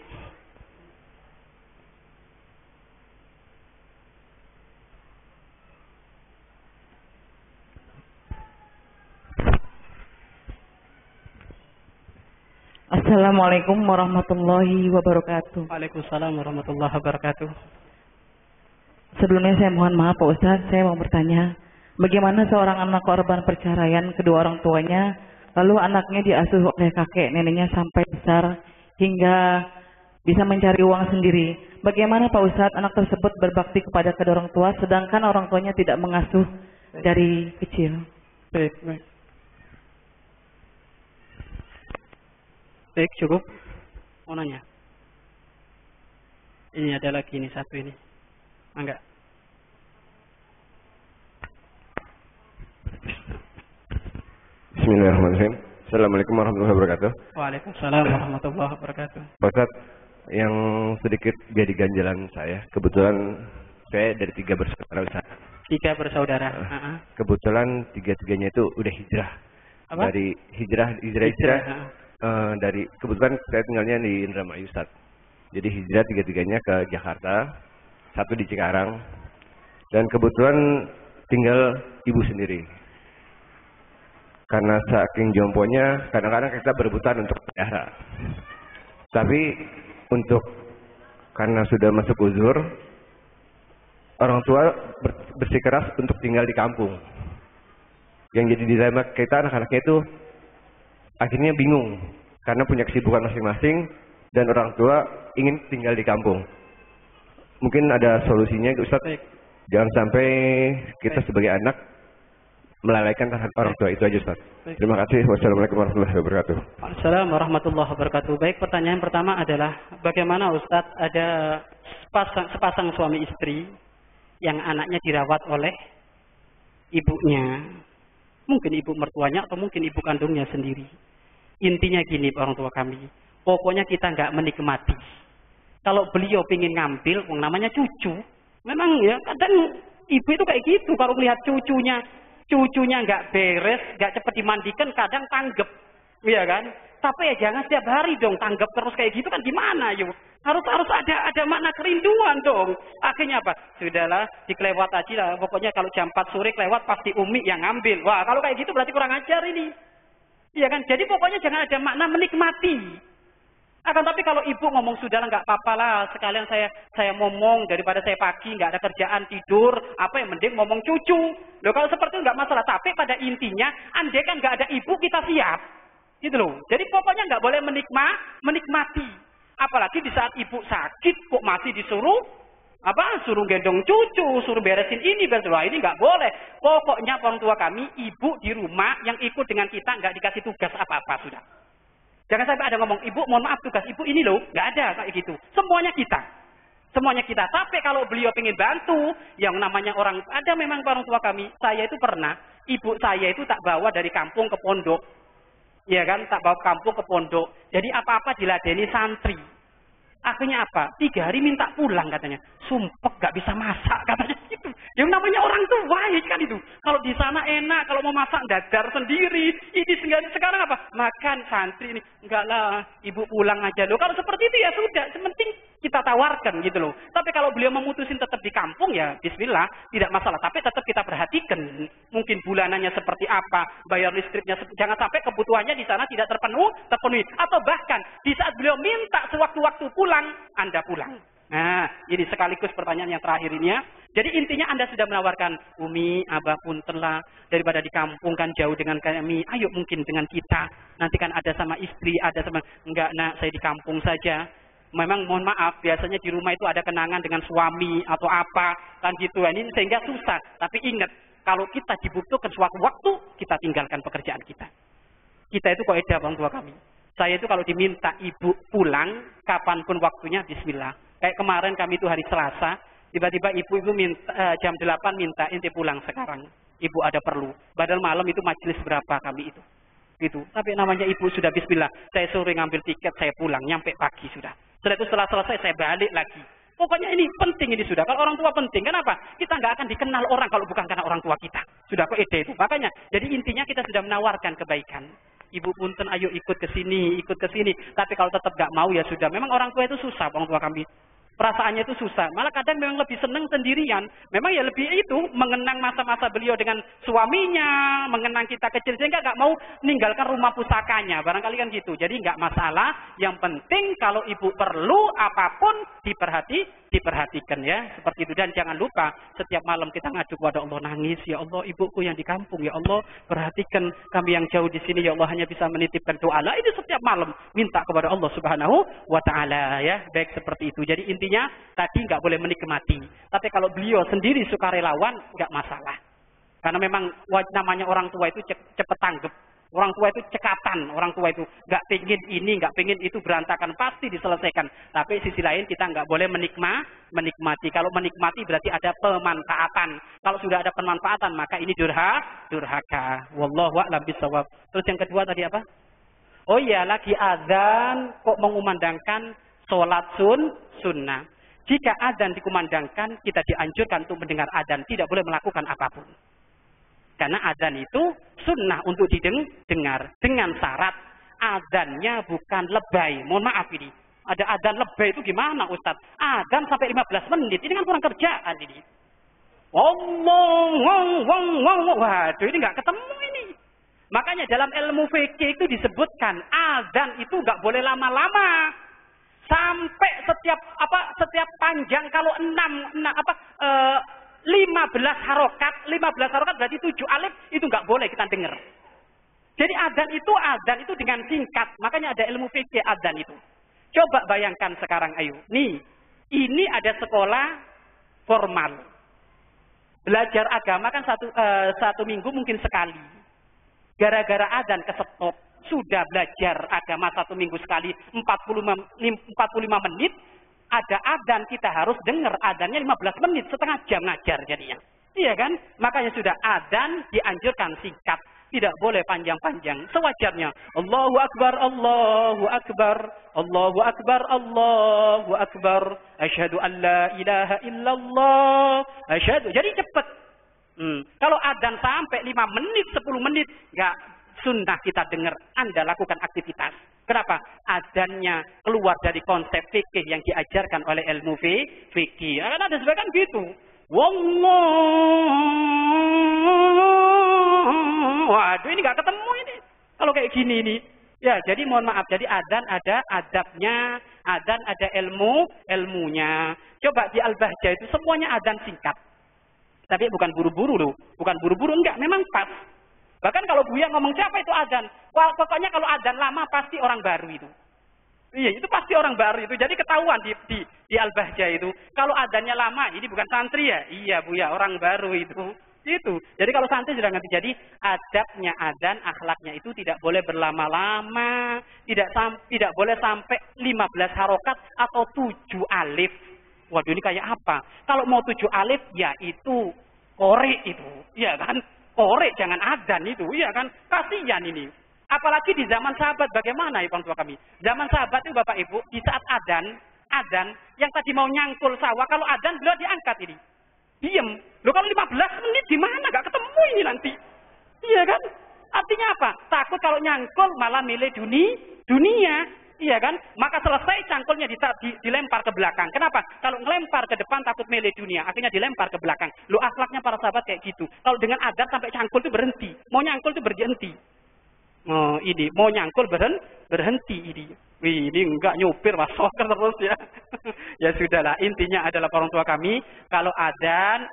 Assalamualaikum warahmatullahi wabarakatuh. Waalaikumsalam warahmatullahi wabarakatuh. Sebelumnya saya mohon maaf Pak Ustadz, saya mau bertanya, bagaimana seorang anak korban perceraian kedua orang tuanya, lalu anaknya diasuh oleh kakek neneknya sampai besar hingga bisa mencari uang sendiri. Bagaimana Pak Ustadz anak tersebut berbakti kepada kedua orang tua sedangkan orang tuanya tidak mengasuh dari kecil? Baik, cukup. Mau nanya? Ini ada lagi ini satu ini. Enggak. Bismillahirrahmanirrahim. Assalamualaikum warahmatullahi wabarakatuh. Waalaikumsalam warahmatullahi wabarakatuh. Pak Ustadz, yang sedikit jadi ganjalan saya, kebetulan saya dari 3 bersaudara Ustaz. 3 bersaudara. Kebetulan 3-tiganya itu udah hijrah. Apa? Dari hijrah. Dari kebetulan saya tinggalnya di Indramayu Ustaz. Jadi hijrah 3-tiganya ke Jakarta, 1 di Cikarang, dan kebetulan tinggal ibu sendiri. Karena saking jomponya, kadang-kadang kita berebutan untuk pelihara. Tapi karena sudah masuk uzur, orang tua bersikeras untuk tinggal di kampung. Yang jadi dilema kita anak-anaknya itu akhirnya bingung karena punya kesibukan masing-masing dan orang tua ingin tinggal di kampung. Mungkin ada solusinya Ustaz. Jangan sampai kita sebagai anak melalaikan orang tua. Itu aja Ustaz. Terima kasih. Wassalamualaikum warahmatullahi wabarakatuh. Waalaikumsalam warahmatullahi wabarakatuh. Baik, pertanyaan pertama adalah bagaimana Ustaz ada sepasang suami istri yang anaknya dirawat oleh ibunya. Mungkin ibu mertuanya atau mungkin ibu kandungnya sendiri. Intinya gini orang tua kami, pokoknya kita nggak menikmati. Kalau beliau pengen ngambil, namanya cucu, memang ya kadang ibu itu kayak gitu. Kalau melihat cucunya nggak beres, nggak cepat dimandikan, kadang tanggep, iya kan? Tapi ya jangan setiap hari dong tanggep terus kayak gitu kan gimana yuk? Harus ada makna kerinduan dong. Akhirnya apa? Sudahlah, dikelewat aja lah. Pokoknya kalau jam 4 sore kelewat pasti Umi yang ngambil. Wah, kalau kayak gitu berarti kurang ajar ini. Iya kan? Jadi pokoknya jangan ada makna menikmati. Akan tapi kalau ibu ngomong sudahlah nggak apa-apa lah, sekalian saya ngomong daripada saya pagi nggak ada kerjaan tidur, apa yang mending ngomong cucu. Loh kalau seperti itu nggak masalah. Tapi pada intinya, andai kan nggak ada ibu kita siap, gitu loh. Jadi pokoknya nggak boleh menikmati. Apalagi di saat ibu sakit kok masih disuruh suruh gendong cucu, suruh beresin ini, ini nggak boleh. Pokoknya orang tua kami, ibu di rumah yang ikut dengan kita nggak dikasih tugas apa-apa sudah. Jangan sampai ada ngomong, ibu mohon maaf tugas ibu ini loh, nggak ada kayak gitu. Semuanya kita. Tapi kalau beliau pengen bantu, yang namanya orang, ada memang orang tua kami, saya itu pernah, ibu saya itu tak bawa dari kampung ke pondok. Ya kan, tak bawa kampung ke pondok. Jadi apa-apa diladeni santri. Akhirnya apa? 3 hari minta pulang katanya. Sumpek gak bisa masak katanya gitu. Yang namanya orang tua kan itu. Kalau di sana enak, kalau mau masak dadar sendiri. Ini sekarang apa? Makan santri ini. Enggak lah, ibu pulang aja loh. Kalau seperti itu ya sudah, sementing kita tawarkan gitu loh. Tapi kalau beliau memutusin tetap di kampung ya bismillah, tidak masalah. Tapi tetap kita perhatikan. Mungkin bulanannya seperti apa, bayar listriknya. Jangan sampai kebutuhannya di sana tidak terpenuhi. Atau bahkan di saat beliau minta sewaktu-waktu pulang, Anda pulang. Nah, ini sekaligus pertanyaan yang terakhir ini ya. Jadi intinya Anda sudah menawarkan, Umi, Abah puntenlah, daripada di kampung kan jauh dengan kami, ayo mungkin dengan kita. Nanti kan ada sama istri, ada sama, enggak nak, saya di kampung saja. Memang mohon maaf, biasanya di rumah itu ada kenangan dengan suami atau apa, kan gitu. Ini sehingga susah. Tapi ingat, kalau kita dibutuhkan suatu waktu, kita tinggalkan pekerjaan kita. Kita itu kaidah orang tua kami. Saya itu kalau diminta ibu pulang, kapanpun waktunya, bismillah. Kayak kemarin kami itu hari Selasa, tiba-tiba ibu itu minta, jam 8 minta inti pulang sekarang. Ibu ada perlu. Padahal malam itu majelis berapa kami itu. Gitu. Tapi namanya ibu sudah bismillah. Saya sore ngambil tiket, saya pulang. Nyampe pagi sudah. Setelah itu setelah selesai saya balik lagi. Pokoknya ini penting ini sudah. Kalau orang tua penting. Kenapa? Kita nggak akan dikenal orang kalau bukan karena orang tua kita. Sudah kok ide itu. Makanya, jadi intinya kita sudah menawarkan kebaikan. Ibu punten, ayo ikut ke sini, ikut ke sini. Tapi kalau tetap nggak mau ya sudah. Memang orang tua itu susah, orang tua kami. Perasaannya itu susah. Malah kadang memang lebih senang sendirian. Memang ya lebih itu mengenang masa-masa beliau dengan suaminya, mengenang kita kecil sehingga nggak mau meninggalkan rumah pusakanya. Barangkali kan gitu. Jadi nggak masalah. Yang penting kalau ibu perlu apapun diperhatikan ya. Seperti itu. Dan jangan lupa setiap malam kita ngadu kepada Allah, nangis, ya Allah ibuku yang di kampung, ya Allah perhatikan kami yang jauh di sini, ya Allah hanya bisa menitipkan doa. Lah ini setiap malam minta kepada Allah Subhanahu wa taala ya. Baik seperti itu. Jadi intinya tadi nggak boleh menikmati. Tapi kalau beliau sendiri sukarelawan nggak masalah. Karena memang namanya orang tua itu cepet tanggap. Orang tua itu cekatan. Orang tua itu nggak pingin ini, nggak pingin itu berantakan. Pasti diselesaikan. Tapi sisi lain kita nggak boleh menikmati. Kalau menikmati berarti ada pemanfaatan. Kalau sudah ada pemanfaatan maka ini durhaka. Wallahu a'lam bishawab. Terus yang kedua tadi apa? Oh iya, lagi azan kok mengumandangkan sholat sunnah. Jika adzan dikumandangkan, kita dianjurkan untuk mendengar adzan, tidak boleh melakukan apapun. Karena adzan itu sunnah untuk didengar dengan syarat adzannya bukan lebay. Mohon maaf ini. Ada adzan lebay itu gimana Ustaz? Adzan sampai 15 menit, ini kan kurang kerjaan ini. Waduh, ini nggak ketemu ini. Makanya dalam ilmu fikih itu disebutkan adzan itu nggak boleh lama-lama. Sampai setiap panjang kalau 15 harokat berarti 7 alif itu nggak boleh kita dengar. Jadi adzan itu dengan singkat. Makanya ada ilmu fikih adzan itu. Coba bayangkan sekarang ayo. Nih, ini ada sekolah formal. Belajar agama kan satu minggu mungkin sekali. Gara-gara adzan ke-stop. Sudah belajar agama 1 minggu sekali 45 menit, ada adzan kita harus dengar adzannya 15 menit, setengah jam ngajar jadinya. Iya kan? Makanya sudah adzan dianjurkan singkat, tidak boleh panjang-panjang. Sewajarnya. Allahu Akbar, Allahu Akbar, Allahu Akbar, Allahu Akbar. Asyhadu an la ilaha illallah. Asyhadu. Jadi cepat. Kalau adzan sampai 5 menit, 10 menit, enggak sunnah kita dengar, Anda lakukan aktivitas. Kenapa? Adzannya keluar dari konsep fikih yang diajarkan oleh ilmu fikih. Karena ada sebagian gitu. Waduh, ini nggak ketemu ini. Kalau kayak gini ini. Ya, jadi mohon maaf. Jadi adzan ada adabnya, adzan ada ilmunya. Coba di Al-Bahjah itu semuanya adzan singkat. Tapi bukan buru-buru loh. Bukan buru-buru, enggak. Memang pas. Bahkan kalau Buya ngomong siapa itu adzan. Wah, pokoknya kalau adzan lama pasti orang baru itu. Iya, itu pasti orang baru itu. Jadi ketahuan di Al-Bahjah itu. Kalau adzannya lama, ini bukan santri ya? Iya Buya, orang baru itu. Itu. Jadi kalau santri sudah ngerti. Jadi adabnya adzan, akhlaknya itu tidak boleh berlama-lama. Tidak boleh sampai 15 harokat atau 7 alif. Waduh, ini kayak apa? Kalau mau 7 alif, ya itu korek itu. Iya kan? Korek, jangan adzan itu, iya kan? Kasihan ini. Apalagi di zaman sahabat, bagaimana ya orang tua kami? Zaman sahabat itu Bapak Ibu, di saat adzan yang tadi mau nyangkul sawah, kalau adzan beliau diangkat ini. Diem. Loh kalau 15 menit gimana? Gak ketemu ini nanti. Iya kan? Artinya apa? Takut kalau nyangkul malah milih dunia. Iya kan? Maka selesai cangkulnya dilempar ke belakang. Kenapa? Kalau ngelempar ke depan takut milih dunia. Akhirnya dilempar ke belakang. Loh akhlaknya para sahabat kayak gitu. Kalau dengan adzan sampai cangkul itu berhenti. Mau nyangkul itu berhenti. Oh, ini mau nyangkul berhenti ini. Wih, ini enggak nyupir Mas Soker terus ya. Ya sudahlah, intinya adalah orang tua kami kalau adzan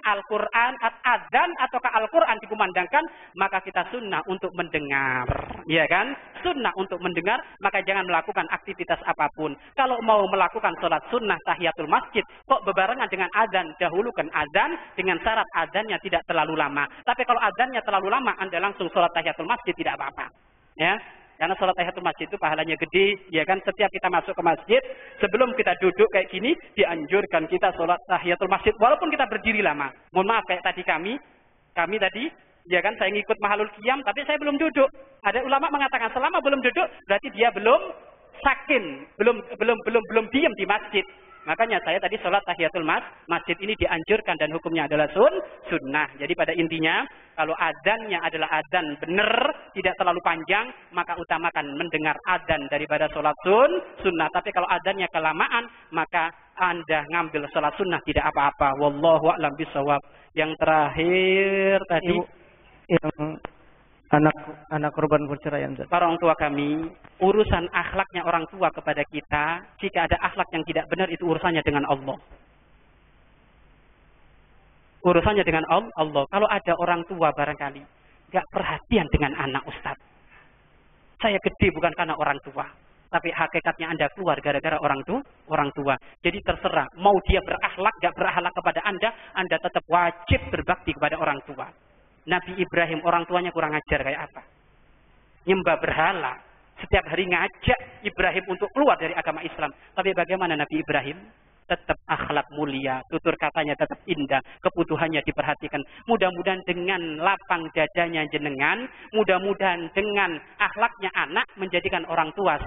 Al-Qur'an adzan ataukah Al-Qur'an dikumandangkan, maka kita sunnah untuk mendengar, ya kan? Sunnah untuk mendengar, maka jangan melakukan aktivitas apapun. Kalau mau melakukan sholat sunnah tahiyatul masjid, kok bebarengan dengan adzan, dahulukan adzan dengan syarat adzannya tidak terlalu lama. Tapi kalau adzannya terlalu lama, Anda langsung sholat tahiyatul masjid tidak apa-apa. Ya. Karena sholat tahiyatul masjid itu pahalanya gede, ya kan? Setiap kita masuk ke masjid, sebelum kita duduk kayak gini, dianjurkan kita sholat tahiyatul masjid, walaupun kita berdiri lama. Mohon maaf kayak tadi kami tadi, ya kan? Saya ngikut mahalul qiyam, tapi saya belum duduk. Ada ulama mengatakan selama belum duduk, berarti dia belum sakin, belum diam di masjid. Makanya saya tadi sholat tahiyatul masjid ini dianjurkan dan hukumnya adalah sunnah. Jadi pada intinya, kalau adzannya adalah adzan benar, tidak terlalu panjang, maka utamakan mendengar adzan daripada sholat sunnah. Tapi kalau adzannya kelamaan, maka Anda ngambil sholat sunnah tidak apa-apa. Wallahu a'lam bishawab. Yang terakhir tadi, yang anak korban perceraian. Para orang tua kami, urusan akhlaknya orang tua kepada kita, jika ada akhlak yang tidak benar, itu urusannya dengan Allah. Urusannya dengan Allah. Kalau ada orang tua barangkali gak perhatian dengan anak Ustaz. Saya gede bukan karena orang tua, tapi hakikatnya Anda keluar gara-gara orang tua. Jadi terserah, mau dia berakhlak, gak berakhlak kepada Anda tetap wajib berbakti kepada orang tua. Nabi Ibrahim, orang tuanya kurang ajar kayak apa? Nyembah berhala. Setiap hari ngajak Ibrahim untuk keluar dari agama Islam. Tapi bagaimana Nabi Ibrahim? Tetap akhlak mulia, tutur katanya tetap indah, kebutuhannya diperhatikan. Mudah-mudahan dengan lapang dadanya jenengan, mudah-mudahan dengan akhlaknya anak menjadikan orang tua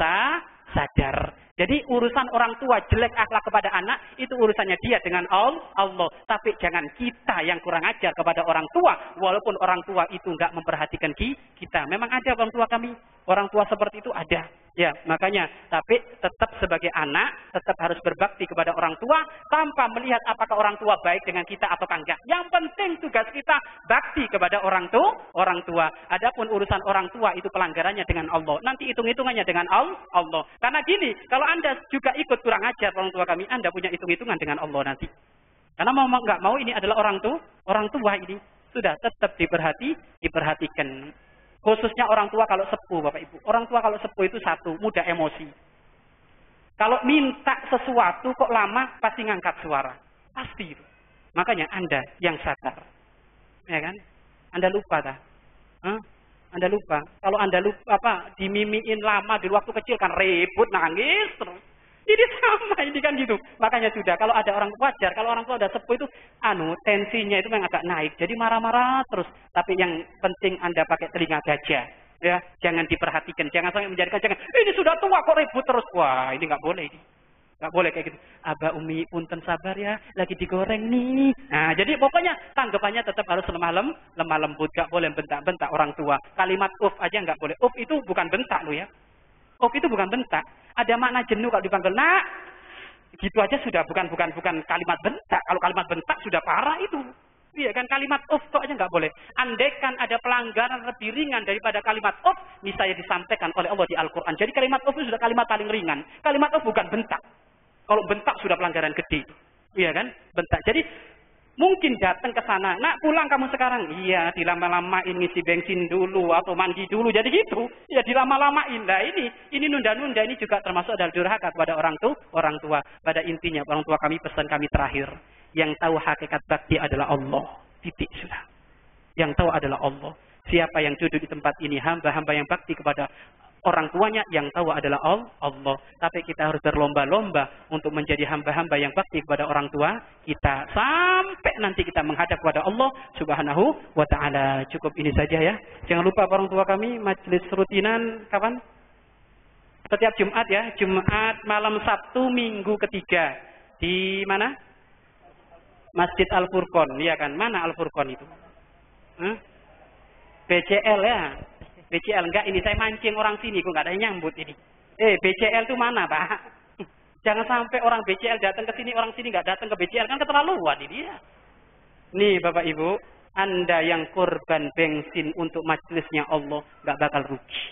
sadar. Jadi urusan orang tua jelek akhlak kepada anak, itu urusannya dia dengan Allah. Tapi jangan kita yang kurang ajar kepada orang tua, walaupun orang tua itu enggak memperhatikan kita. Memang ada orang tua kami, orang tua seperti itu ada. Ya, makanya, tapi tetap sebagai anak, tetap harus berbakti kepada orang tua, tanpa melihat apakah orang tua baik dengan kita atau enggak. Yang penting tugas kita bakti kepada orang tua. Adapun urusan orang tua itu pelanggarannya dengan Allah. Nanti hitung-hitungannya dengan Allah. Karena gini, kalau Anda juga ikut kurang ajar orang tua kami, Anda punya hitung-hitungan dengan Allah nanti. Karena mau nggak mau ini adalah orang tua ini sudah tetap diperhatikan. Khususnya orang tua kalau sepuh, Bapak Ibu. Orang tua kalau sepuh itu satu, mudah emosi. Kalau minta sesuatu kok lama, pasti ngangkat suara. Pasti itu. Makanya Anda yang sadar. Ya kan? Anda lupa dah. Anda lupa. Kalau Anda lupa dimimiin lama di waktu kecil kan ribut, nangis terus. Jadi sama ini kan gitu. Makanya sudah kalau ada orang wajar, kalau orang tua udah sepuh itu tensinya itu memang agak naik. Jadi marah-marah terus. Tapi yang penting Anda pakai telinga gajah. Ya, jangan diperhatikan, jangan sampai menjadikan ini sudah tua kok ribut terus. Wah, ini enggak boleh ini. Enggak boleh kayak gitu. Abah Umi punten sabar ya, lagi digoreng nih. Nah, jadi pokoknya tanggapannya tetap harus lemah lembut, enggak boleh bentak-bentak orang tua. Kalimat aja enggak boleh. Itu bukan bentak lo ya. Itu bukan bentak. Ada makna jenuh kalau dipanggil nak. Gitu aja sudah bukan kalimat bentak. Kalau kalimat bentak sudah parah itu. Iya kan, kalimat kok aja nggak boleh. Andaikan ada pelanggaran lebih ringan daripada kalimat misalnya disampaikan oleh Allah di Al-Quran. Jadi kalimat itu sudah kalimat paling ringan. Kalimat bukan bentak. Kalau bentak sudah pelanggaran gede. Iya kan, bentak. Jadi mungkin datang ke sana, nak pulang kamu sekarang. Iya, dilama-lamain ngisi bensin dulu atau mandi dulu. Jadi gitu. Ya dilama-lamain. Nah ini nunda-nunda ini juga termasuk adalah durhaka kepada orang tua. Pada intinya orang tua kami, pesan kami terakhir, yang tahu hakikat bakti adalah Allah. Titik sudah. Yang tahu adalah Allah. Siapa yang duduk di tempat ini hamba-hamba yang bakti kepada orang tuanya, yang tahu adalah Allah. Tapi kita harus berlomba-lomba untuk menjadi hamba-hamba yang bakti kepada orang tua kita. Sampai nanti kita menghadap kepada Allah Subhanahu wa ta'ala. Cukup ini saja ya. Jangan lupa orang tua kami, majelis rutinan kapan? Setiap Jumat ya. Jumat malam Sabtu minggu ketiga. Di mana? Masjid Al-Furqon. Iya kan? Mana Al-Furqon itu? BCL ya. BCL enggak, ini saya mancing orang sini, kok enggak ada yang nyambut ini. BCL itu mana, Pak? Jangan sampai orang BCL datang ke sini, orang sini enggak datang ke BCL, kan keterlaluan ini ya. Nih Bapak Ibu, Anda yang korban bensin untuk majelisnya Allah, nggak bakal rugi.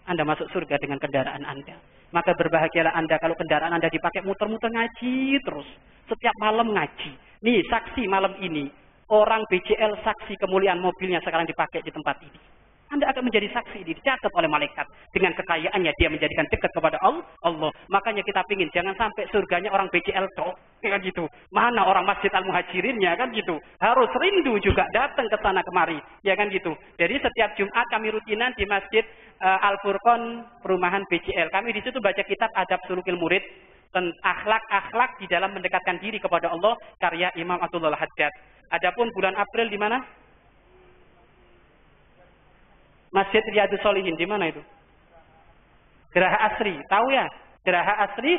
Anda masuk surga dengan kendaraan Anda. Maka berbahagialah Anda kalau kendaraan Anda dipakai muter-muter ngaji terus. Setiap malam ngaji. Nih, saksi malam ini. Orang BCL saksi kemuliaan mobilnya sekarang dipakai di tempat ini. Anda akan menjadi saksi, dicatat oleh malaikat. Dengan kekayaannya dia menjadikan dekat kepada Allah. Makanya kita pingin jangan sampai surganya orang BCL toh, kan gitu. Mana orang Masjid Al-Muhajirinnya, kan gitu. Harus rindu juga datang ke sana kemari, ya kan gitu. Jadi setiap Jumat kami rutinan di Masjid Al-Furqon perumahan BCL. Kami di situ baca kitab Adab Sulukil Murid, akhlak-akhlak di dalam mendekatkan diri kepada Allah, karya Imam Abdullah Haddad. Adapun bulan April di mana? Masjid Riyadus Shalihin di mana itu? Geraha Asri, tahu ya? Geraha Asri,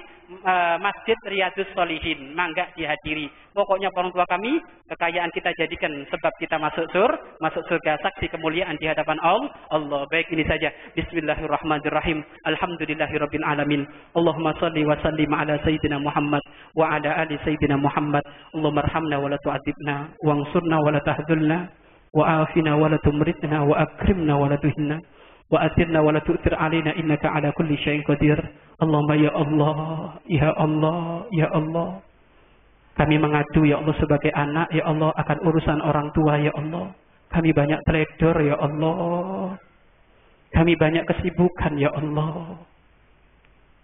Masjid Riyadus Shalihin, mangga dihadiri. Pokoknya orang tua kami, kekayaan kita jadikan sebab kita masuk surga, saksi kemuliaan di hadapan Allah. Baik, ini saja. Bismillahirrahmanirrahim. Alhamdulillahirabbil alamin. Allahumma shalli wa sallim ala sayyidina Muhammad wa ala ali sayyidina Muhammad. Allahumma arhamna wa la tu'adzibna wansurna wa la tahzulna. وآفنا ولا تمرتنا وأكرمنا ولا تهنا وأثرنا ولا تؤثر علينا إنك على كل شيء قدير اللهم ya Allah ya Allah ya Allah, kami mengadu ya Allah sebagai anak ya Allah akan urusan orang tua ya Allah. Kami banyak teledor ya Allah, kami banyak kesibukan ya Allah,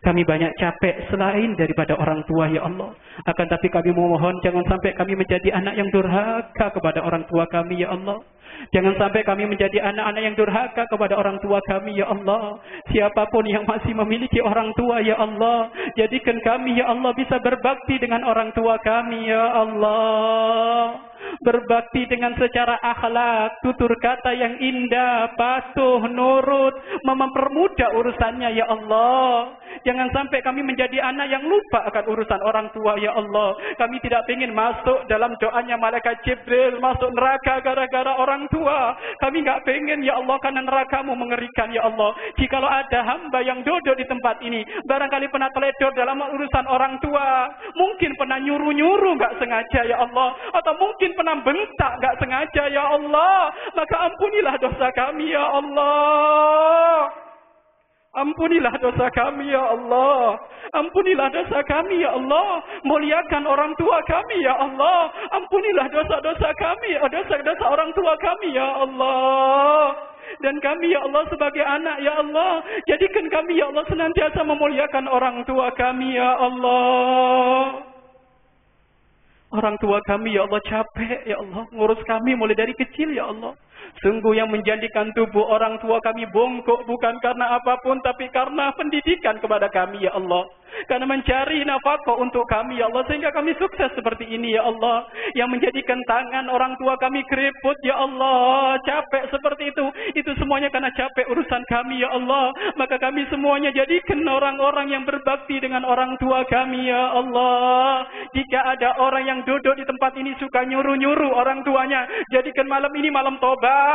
kami banyak capek selain daripada orang tua ya Allah. Akan tapi kami memohon jangan sampai kami menjadi anak yang durhaka kepada orang tua kami ya Allah. Jangan sampai kami menjadi anak-anak yang durhaka kepada orang tua kami ya Allah. Siapapun yang masih memiliki orang tua ya Allah, jadikan kami ya Allah bisa berbakti dengan orang tua kami ya Allah. Berbakti dengan secara akhlak, tutur kata yang indah, patuh, nurut, mempermudah urusannya ya Allah. Jangan sampai kami menjadi anak yang lupa akan urusan orang tua ya Allah. Kami tidak ingin masuk dalam doanya malaikat Jibril masuk neraka gara-gara orang tua. Kami nggak pengen ya Allah, karena nerakamu mengerikan ya Allah. Jikalau ada hamba yang duduk di tempat ini barangkali pernah teledor dalam urusan orang tua, mungkin pernah nyuruh-nyuruh nggak sengaja ya Allah, atau mungkin pernah bentak nggak sengaja ya Allah, maka ampunilah dosa kami ya Allah. Ampunilah dosa kami ya Allah. Ampunilah dosa kami ya Allah. Muliakan orang tua kami ya Allah. Ampunilah dosa-dosa kami, dosa-dosa orang tua kami ya Allah. Dan kami ya Allah sebagai anak ya Allah, jadikan kami ya Allah senantiasa memuliakan orang tua kami ya Allah. Orang tua kami ya Allah capek ya Allah ngurus kami mulai dari kecil ya Allah. Sungguh yang menjadikan tubuh orang tua kami bongkok bukan karena apapun, tapi karena pendidikan kepada kami ya Allah. Karena mencari nafkah untuk kami ya Allah, sehingga kami sukses seperti ini ya Allah. Yang menjadikan tangan orang tua kami keriput ya Allah, capek seperti itu semuanya karena capek urusan kami ya Allah. Maka kami semuanya jadikan orang-orang yang berbakti dengan orang tua kami ya Allah. Jika ada orang yang duduk di tempat ini suka nyuruh-nyuruh orang tuanya, jadikan malam ini malam tobat.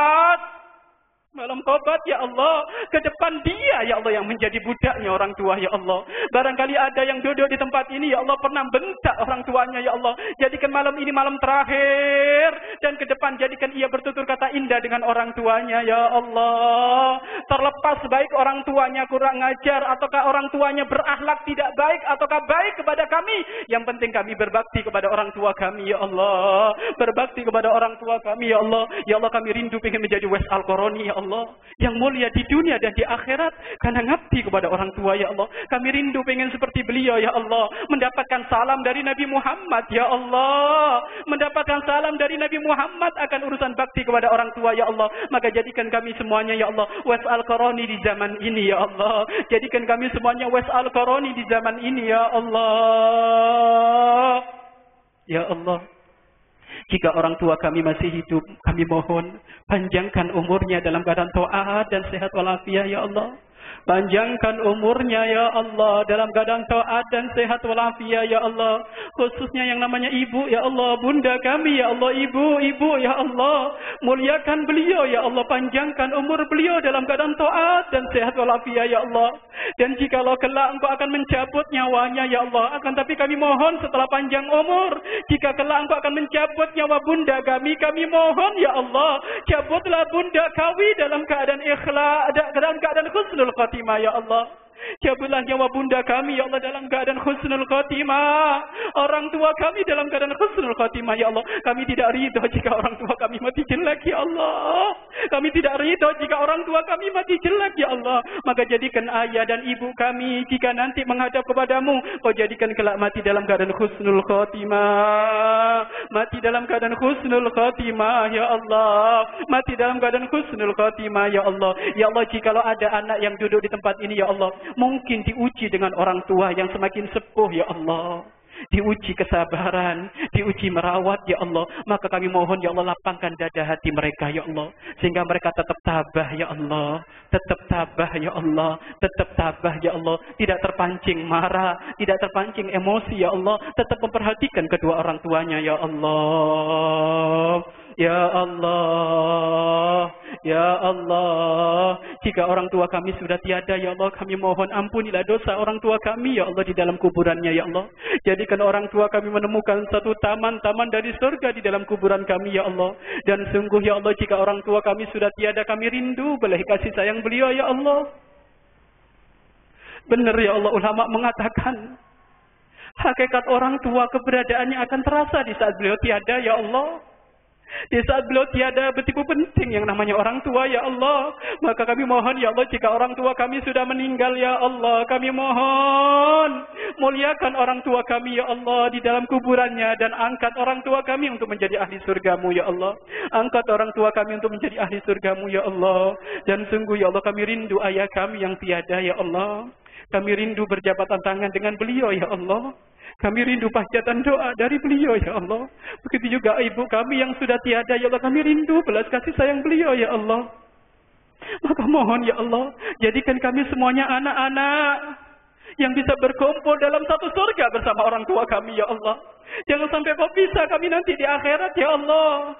Malam tobat ya Allah. Ke depan dia ya Allah yang menjadi budaknya orang tua ya Allah. Barangkali ada yang duduk di tempat ini ya Allah pernah bentak orang tuanya ya Allah. Jadikan malam ini malam terakhir, dan ke depan jadikan ia bertutur kata indah dengan orang tuanya ya Allah. Terlepas baik orang tuanya kurang ajar ataukah orang tuanya berakhlak tidak baik ataukah baik kepada kami, yang penting kami berbakti kepada orang tua kami ya Allah. Berbakti kepada orang tua kami ya Allah. Ya Allah, kami rindu ingin menjadi Wes Al-Qarani ya Allah, yang mulia di dunia dan di akhirat karena ngabdi kepada orang tua ya Allah. Kami rindu pengen seperti beliau ya Allah, mendapatkan salam dari Nabi Muhammad ya Allah, mendapatkan salam dari Nabi Muhammad akan urusan bakti kepada orang tua ya Allah. Maka jadikan kami semuanya ya Allah Wes Al-Qarani di zaman ini ya Allah. Jadikan kami semuanya Wes Al-Qarani di zaman ini ya Allah. Ya Allah, jika orang tua kami masih hidup, kami mohon panjangkan umurnya dalam keadaan taat dan sehat walafiat ya Allah. Panjangkan umurnya ya Allah dalam keadaan taat dan sehat walafiat ya Allah. Khususnya yang namanya ibu ya Allah, bunda kami ya Allah, ibu ya Allah. Muliakan beliau ya Allah, panjangkan umur beliau dalam keadaan taat dan sehat walafiat ya Allah. Dan jikalau kelak Engkau akan mencabut nyawanya ya Allah, akan tapi kami mohon setelah panjang umur, jika kelak Engkau akan mencabut nyawa bunda kami mohon ya Allah, cabutlah bunda kami dalam keadaan ikhlas, dalam keadaan husnul khatimah ya Allah. Cabutlah nyawa bunda kami ya Allah dalam keadaan husnul khatimah. Orang tua kami dalam keadaan husnul khatimah ya Allah. Kami tidak ridha jika orang tua kami mati jelek ya Allah. Kami tidak ridha jika orang tua kami mati jelek ya Allah. Maka jadikan ayah dan ibu kami jika nanti menghadap kepadamu, Kau jadikan kelak mati dalam keadaan husnul khatimah. Mati dalam keadaan husnul khatimah ya Allah. Mati dalam keadaan husnul khatimah ya Allah. Ya Allah, jikalau ada anak yang duduk di tempat ini ya Allah, mungkin diuji dengan orang tua yang semakin sepuh ya Allah, diuji kesabaran, diuji merawat ya Allah, maka kami mohon ya Allah, lapangkan dada hati mereka ya Allah, sehingga mereka tetap tabah ya Allah, tetap tabah ya Allah, tetap tabah ya Allah, tidak terpancing marah, tidak terpancing emosi ya Allah, tetap memperhatikan kedua orang tuanya ya Allah. Ya Allah, ya Allah, jika orang tua kami sudah tiada ya Allah, kami mohon ampunilah dosa orang tua kami ya Allah di dalam kuburannya ya Allah. Jadikan orang tua kami menemukan satu taman-taman dari surga di dalam kuburan kami ya Allah. Dan sungguh ya Allah, jika orang tua kami sudah tiada, kami rindu belas kasih sayang beliau ya Allah. Benar ya Allah, ulama mengatakan hakikat orang tua keberadaannya akan terasa di saat beliau tiada ya Allah. Di saat beliau tiada, begitu penting yang namanya orang tua ya Allah. Maka kami mohon ya Allah, jika orang tua kami sudah meninggal ya Allah, kami mohon muliakan orang tua kami ya Allah di dalam kuburannya, dan angkat orang tua kami untuk menjadi ahli surgamu ya Allah. Angkat orang tua kami untuk menjadi ahli surgamu ya Allah. Dan sungguh ya Allah, kami rindu ayah kami yang tiada ya Allah. Kami rindu berjabatan tangan dengan beliau ya Allah. Kami rindu panjatan doa dari beliau ya Allah. Begitu juga ibu kami yang sudah tiada ya Allah, kami rindu belas kasih sayang beliau ya Allah. Maka mohon ya Allah, jadikan kami semuanya anak-anak yang bisa berkumpul dalam satu surga bersama orang tua kami ya Allah. Jangan sampai Kau pisah kami nanti di akhirat ya Allah.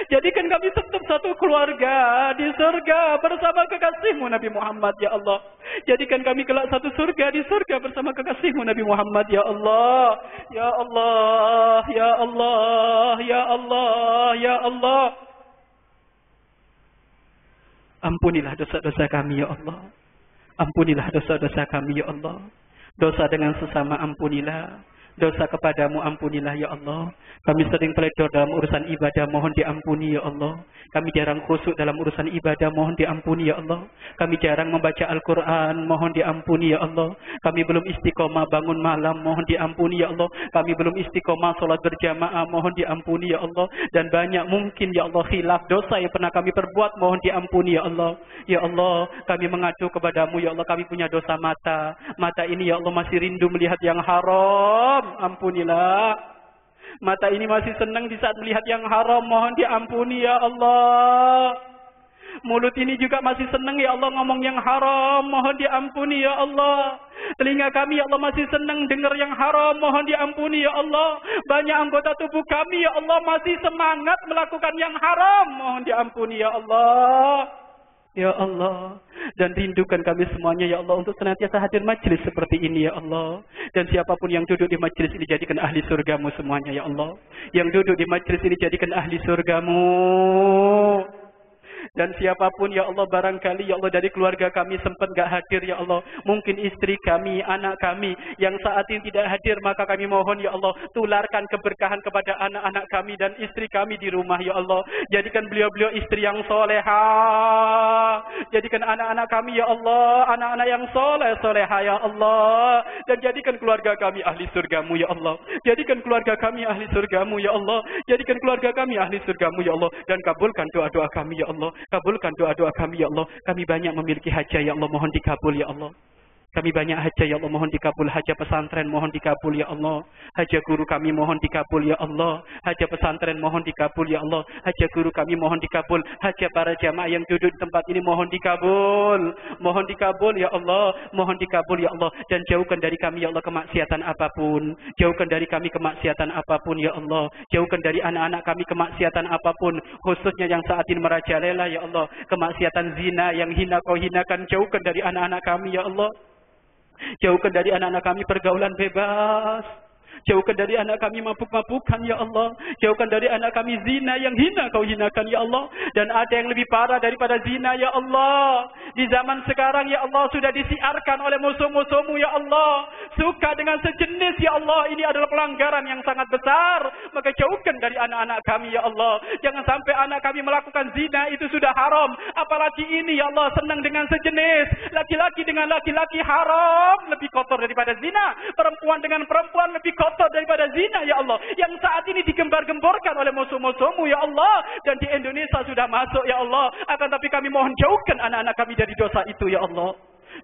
Jadikan kami tetap satu keluarga di surga bersama kekasih-Mu Nabi Muhammad ya Allah. Jadikan kami kelak satu surga di surga bersama kekasih-Mu Nabi Muhammad ya Allah. Ya Allah, ya Allah, ya Allah, ya Allah. Ampunilah dosa-dosa kami ya Allah. Ampunilah dosa-dosa kami ya Allah. Dosa dengan sesama ampunilah. Dosa kepadamu ampunilah ya Allah. Kami sering teledor dalam urusan ibadah, mohon diampuni ya Allah. Kami jarang khusyuk dalam urusan ibadah, mohon diampuni ya Allah. Kami jarang membaca Al-Quran, mohon diampuni ya Allah. Kami belum istiqomah bangun malam, mohon diampuni ya Allah. Kami belum istiqomah sholat berjamaah, mohon diampuni ya Allah. Dan banyak mungkin ya Allah khilaf dosa yang pernah kami perbuat, mohon diampuni ya Allah. Ya Allah, kami mengadu kepadamu ya Allah. Kami punya dosa mata. Mata ini ya Allah masih rindu melihat yang haram, ampunilah. Mata ini masih senang di saat melihat yang haram, mohon diampuni ya Allah. Mulut ini juga masih senang ya Allah ngomong yang haram, mohon diampuni ya Allah. Telinga kami ya Allah masih senang dengar yang haram, mohon diampuni ya Allah. Banyak anggota tubuh kami ya Allah masih semangat melakukan yang haram, mohon diampuni ya Allah. Ya Allah, dan rindukan kami semuanya ya Allah untuk senantiasa hadir majlis seperti ini ya Allah. Dan siapapun yang duduk di majlis ini jadikan ahli surgamu semuanya ya Allah. Yang duduk di majlis ini jadikan ahli surgamu. Dan siapapun ya Allah, barangkali ya Allah dari keluarga kami sempat gak hadir ya Allah, mungkin istri kami, anak kami yang saat ini tidak hadir, maka kami mohon ya Allah, tularkan keberkahan kepada anak-anak kami dan istri kami di rumah ya Allah. Jadikan beliau-beliau istri yang solehah, jadikan anak-anak kami ya Allah anak-anak yang soleh-soleha ya Allah. Dan jadikan keluarga kami ahli surgamu ya Allah. Jadikan keluarga kami ahli surgamu ya Allah. Jadikan keluarga kami ahli surgamu ya Allah. Dan kabulkan doa-doa kami ya Allah. Kabulkan doa-doa kami ya Allah. Kami banyak memiliki hajat ya Allah, mohon dikabul ya Allah. Kami banyak hajat ya Allah, mohon dikabul. Hajat pesantren mohon dikabul ya Allah. Hajat guru kami mohon dikabul ya Allah. Hajat pesantren mohon dikabul ya Allah. Hajat guru kami mohon dikabul. Hajat para jamaah yang duduk di tempat ini mohon dikabul. Mohon dikabul ya Allah. Mohon dikabul ya Allah. Dan jauhkan dari kami ya Allah kemaksiatan apapun. Jauhkan dari kami kemaksiatan apapun ya Allah. Jauhkan dari anak-anak kami kemaksiatan apapun. Khususnya yang saat ini merajalela ya Allah. Kemaksiatan zina yang hina kau hinakan. Jauhkan dari anak-anak kami ya Allah. Jauhkan dari anak-anak kami pergaulan bebas. Jauhkan dari anak kami mabuk-mabukan ya Allah. Jauhkan dari anak kami zina yang hina kau hinakan ya Allah. Dan ada yang lebih parah daripada zina ya Allah. Di zaman sekarang ya Allah sudah disiarkan oleh musuh-musuhmu ya Allah. Suka dengan sejenis ya Allah. Ini adalah pelanggaran yang sangat besar. Maka jauhkan dari anak-anak kami ya Allah. Jangan sampai anak kami melakukan zina, itu sudah haram. Apalagi ini ya Allah senang dengan sejenis. Laki-laki dengan laki-laki haram. Lebih kotor daripada zina. Perempuan dengan perempuan lebih kotor daripada zina ya Allah, yang saat ini digembar-gemborkan oleh musuh-musuhmu ya Allah, dan di Indonesia sudah masuk ya Allah. Akan tapi kami mohon jauhkan anak-anak kami dari dosa itu ya Allah.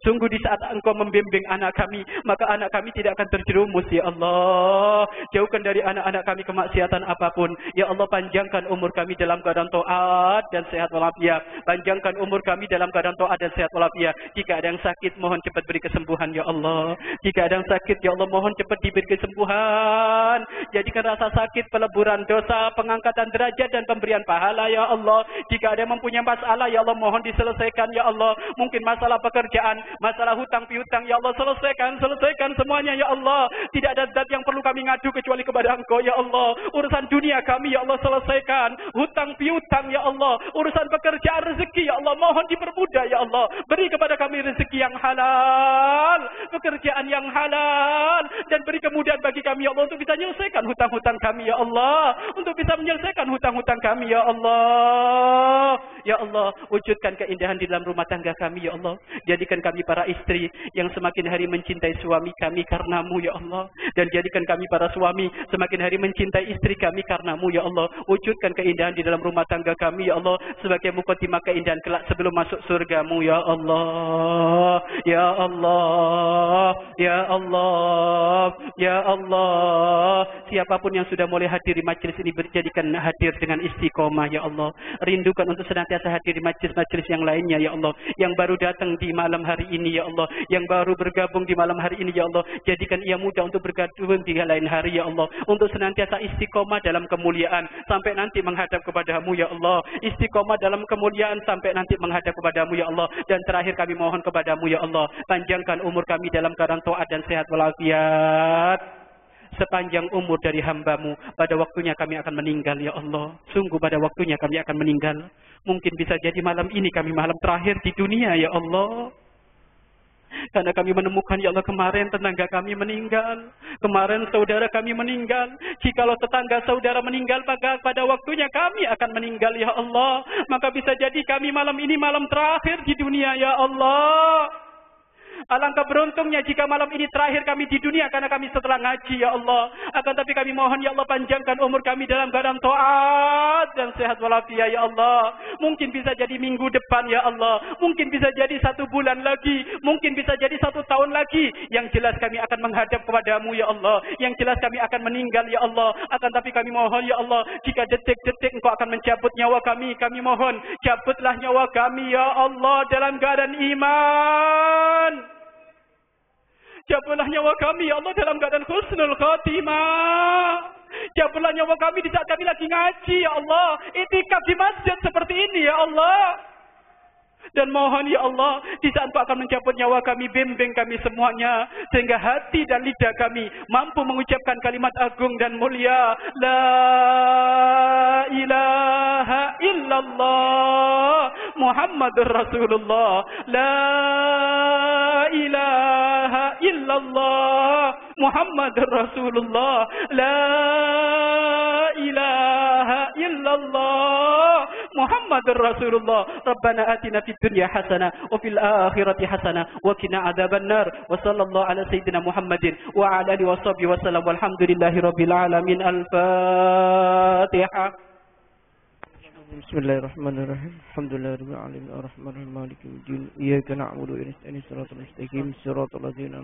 Sungguh di saat Engkau membimbing anak kami, maka anak kami tidak akan terjerumus ya Allah. Jauhkan dari anak-anak kami kemaksiatan apapun. Ya Allah, panjangkan umur kami dalam keadaan taat dan sehat walafiat. Panjangkan umur kami dalam keadaan taat dan sehat walafiat. Jika ada yang sakit, mohon cepat beri kesembuhan ya Allah. Jika ada yang sakit ya Allah, mohon cepat diberi kesembuhan. Jadikan rasa sakit peleburan dosa, pengangkatan derajat dan pemberian pahala ya Allah. Jika ada yang mempunyai masalah ya Allah, mohon diselesaikan ya Allah. Mungkin masalah pekerjaan, masalah hutang piutang ya Allah, selesaikan semuanya ya Allah. Tidak ada zat yang perlu kami ngadu kecuali kepada Engkau ya Allah. Urusan dunia kami ya Allah selesaikan, hutang piutang ya Allah. Urusan pekerjaan, rezeki ya Allah, mohon dipermudah ya Allah. Beri kepada kami rezeki yang halal, pekerjaan yang halal, dan beri kemudahan bagi kami ya Allah untuk bisa menyelesaikan hutang-hutang kami ya Allah, untuk bisa menyelesaikan hutang-hutang kami ya Allah. Ya Allah, wujudkan keindahan di dalam rumah tangga kami ya Allah. Jadikan kami para istri yang semakin hari mencintai suami kami karenamu ya Allah. Dan jadikan kami para suami semakin hari mencintai istri kami karenamu ya Allah. Wujudkan keindahan di dalam rumah tangga kami ya Allah, sebagai mukaddimah keindahan kelak sebelum masuk surgamu ya Allah. Ya Allah, ya Allah, ya Allah. Siapapun yang sudah mulai hadir di majlis ini, berjadikan hadir dengan istiqomah ya Allah. Rindukan untuk senantiasa hadir di majlis-majlis yang lainnya ya Allah. Yang baru datang di malam hari ini ya Allah, yang baru bergabung di malam hari ini ya Allah, jadikan ia mudah untuk bergabung di lain hari ya Allah, untuk senantiasa istiqomah dalam kemuliaan sampai nanti menghadap kepadamu ya Allah. Istiqomah dalam kemuliaan sampai nanti menghadap kepadamu ya Allah. Dan terakhir kami mohon kepadamu ya Allah, panjangkan umur kami dalam keadaan taat dan sehat walafiat. Sepanjang umur dari hamba-Mu, pada waktunya kami akan meninggal ya Allah. Sungguh pada waktunya kami akan meninggal. Mungkin bisa jadi malam ini kami malam terakhir di dunia ya Allah. Karena kami menemukan ya Allah, kemarin tetangga kami meninggal, kemarin saudara kami meninggal. Jikalau tetangga saudara meninggal, maka pada waktunya kami akan meninggal ya Allah. Maka bisa jadi kami malam ini malam terakhir di dunia ya Allah. Alangkah beruntungnya jika malam ini terakhir kami di dunia karena kami setelah ngaji ya Allah. Akan tapi kami mohon ya Allah, panjangkan umur kami dalam keadaan taat dan sehat walafiat ya Allah. Mungkin bisa jadi minggu depan ya Allah, mungkin bisa jadi 1 bulan lagi, mungkin bisa jadi 1 tahun lagi. Yang jelas kami akan menghadap kepadamu ya Allah. Yang jelas kami akan meninggal ya Allah. Akan tapi kami mohon ya Allah, jika detik-detik Engkau akan mencabut nyawa kami mohon cabutlah nyawa kami ya Allah dalam keadaan iman. Cabutlah nyawa kami ya Allah dalam keadaan husnul khatimah. Cabutlah nyawa kami di saat kami lagi ngaji ya Allah, itikaf di masjid seperti ini ya Allah. Dan mohon ya Allah, di saat Engkau akan mencabut nyawa kami, bimbing kami semuanya, sehingga hati dan lidah kami mampu mengucapkan kalimat agung dan mulia, La ilaha illallah Muhammadur Rasulullah, La ilaha illallah Muhammadur Rasulullah, La ilaha illallah Muhammadur Rasulullah. Rabbana atina fid dunya hasanah wa fil akhirati hasanah wa qina adzabannar. Wa sallallahu ala sayyidina Muhammadin wa ala alihi washabbihi wasallam. Walhamdulillahirabbil alamin. Al-Fatihah. Bismillahirrahmanirrahim. Alhamdulillahirabbil alamin arrahmanirrahim maliki yaumiddin. Iyyaka na'budu wa iyyaka nasta'in shiratal mustaqim shiratal ladzina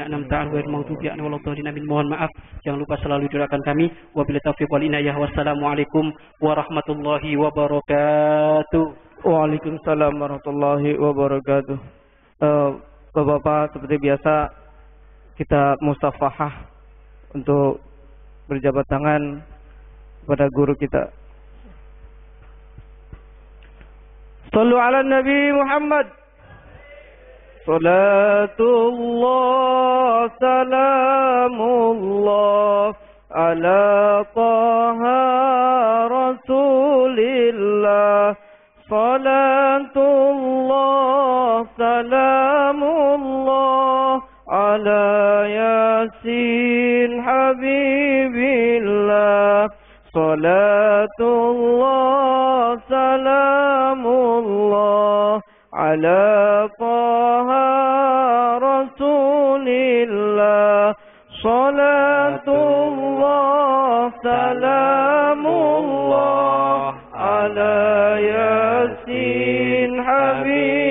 an'amta 'alaihim ghairil maghdubi 'alaihim waladdallin. Amin. Mohon maaf, jangan lupa selalu doakan kami. Wabillahi taufiq wal inayah. Wassalamualaikum warahmatullahi wabarakatuh. Waalaikumsalam warahmatullahi wabarakatuh. Bapak-bapak, seperti biasa kita musafahah untuk berjabat tangan kepada guru kita. Sallu ala Nabi Muhammad. Salatullah salamullah ala taha rasulillah. Salatullah salamullah ala yasin habibillah. Salatullah salamullah ala taha rasulillah. Salatullah salamullah ala yasin habib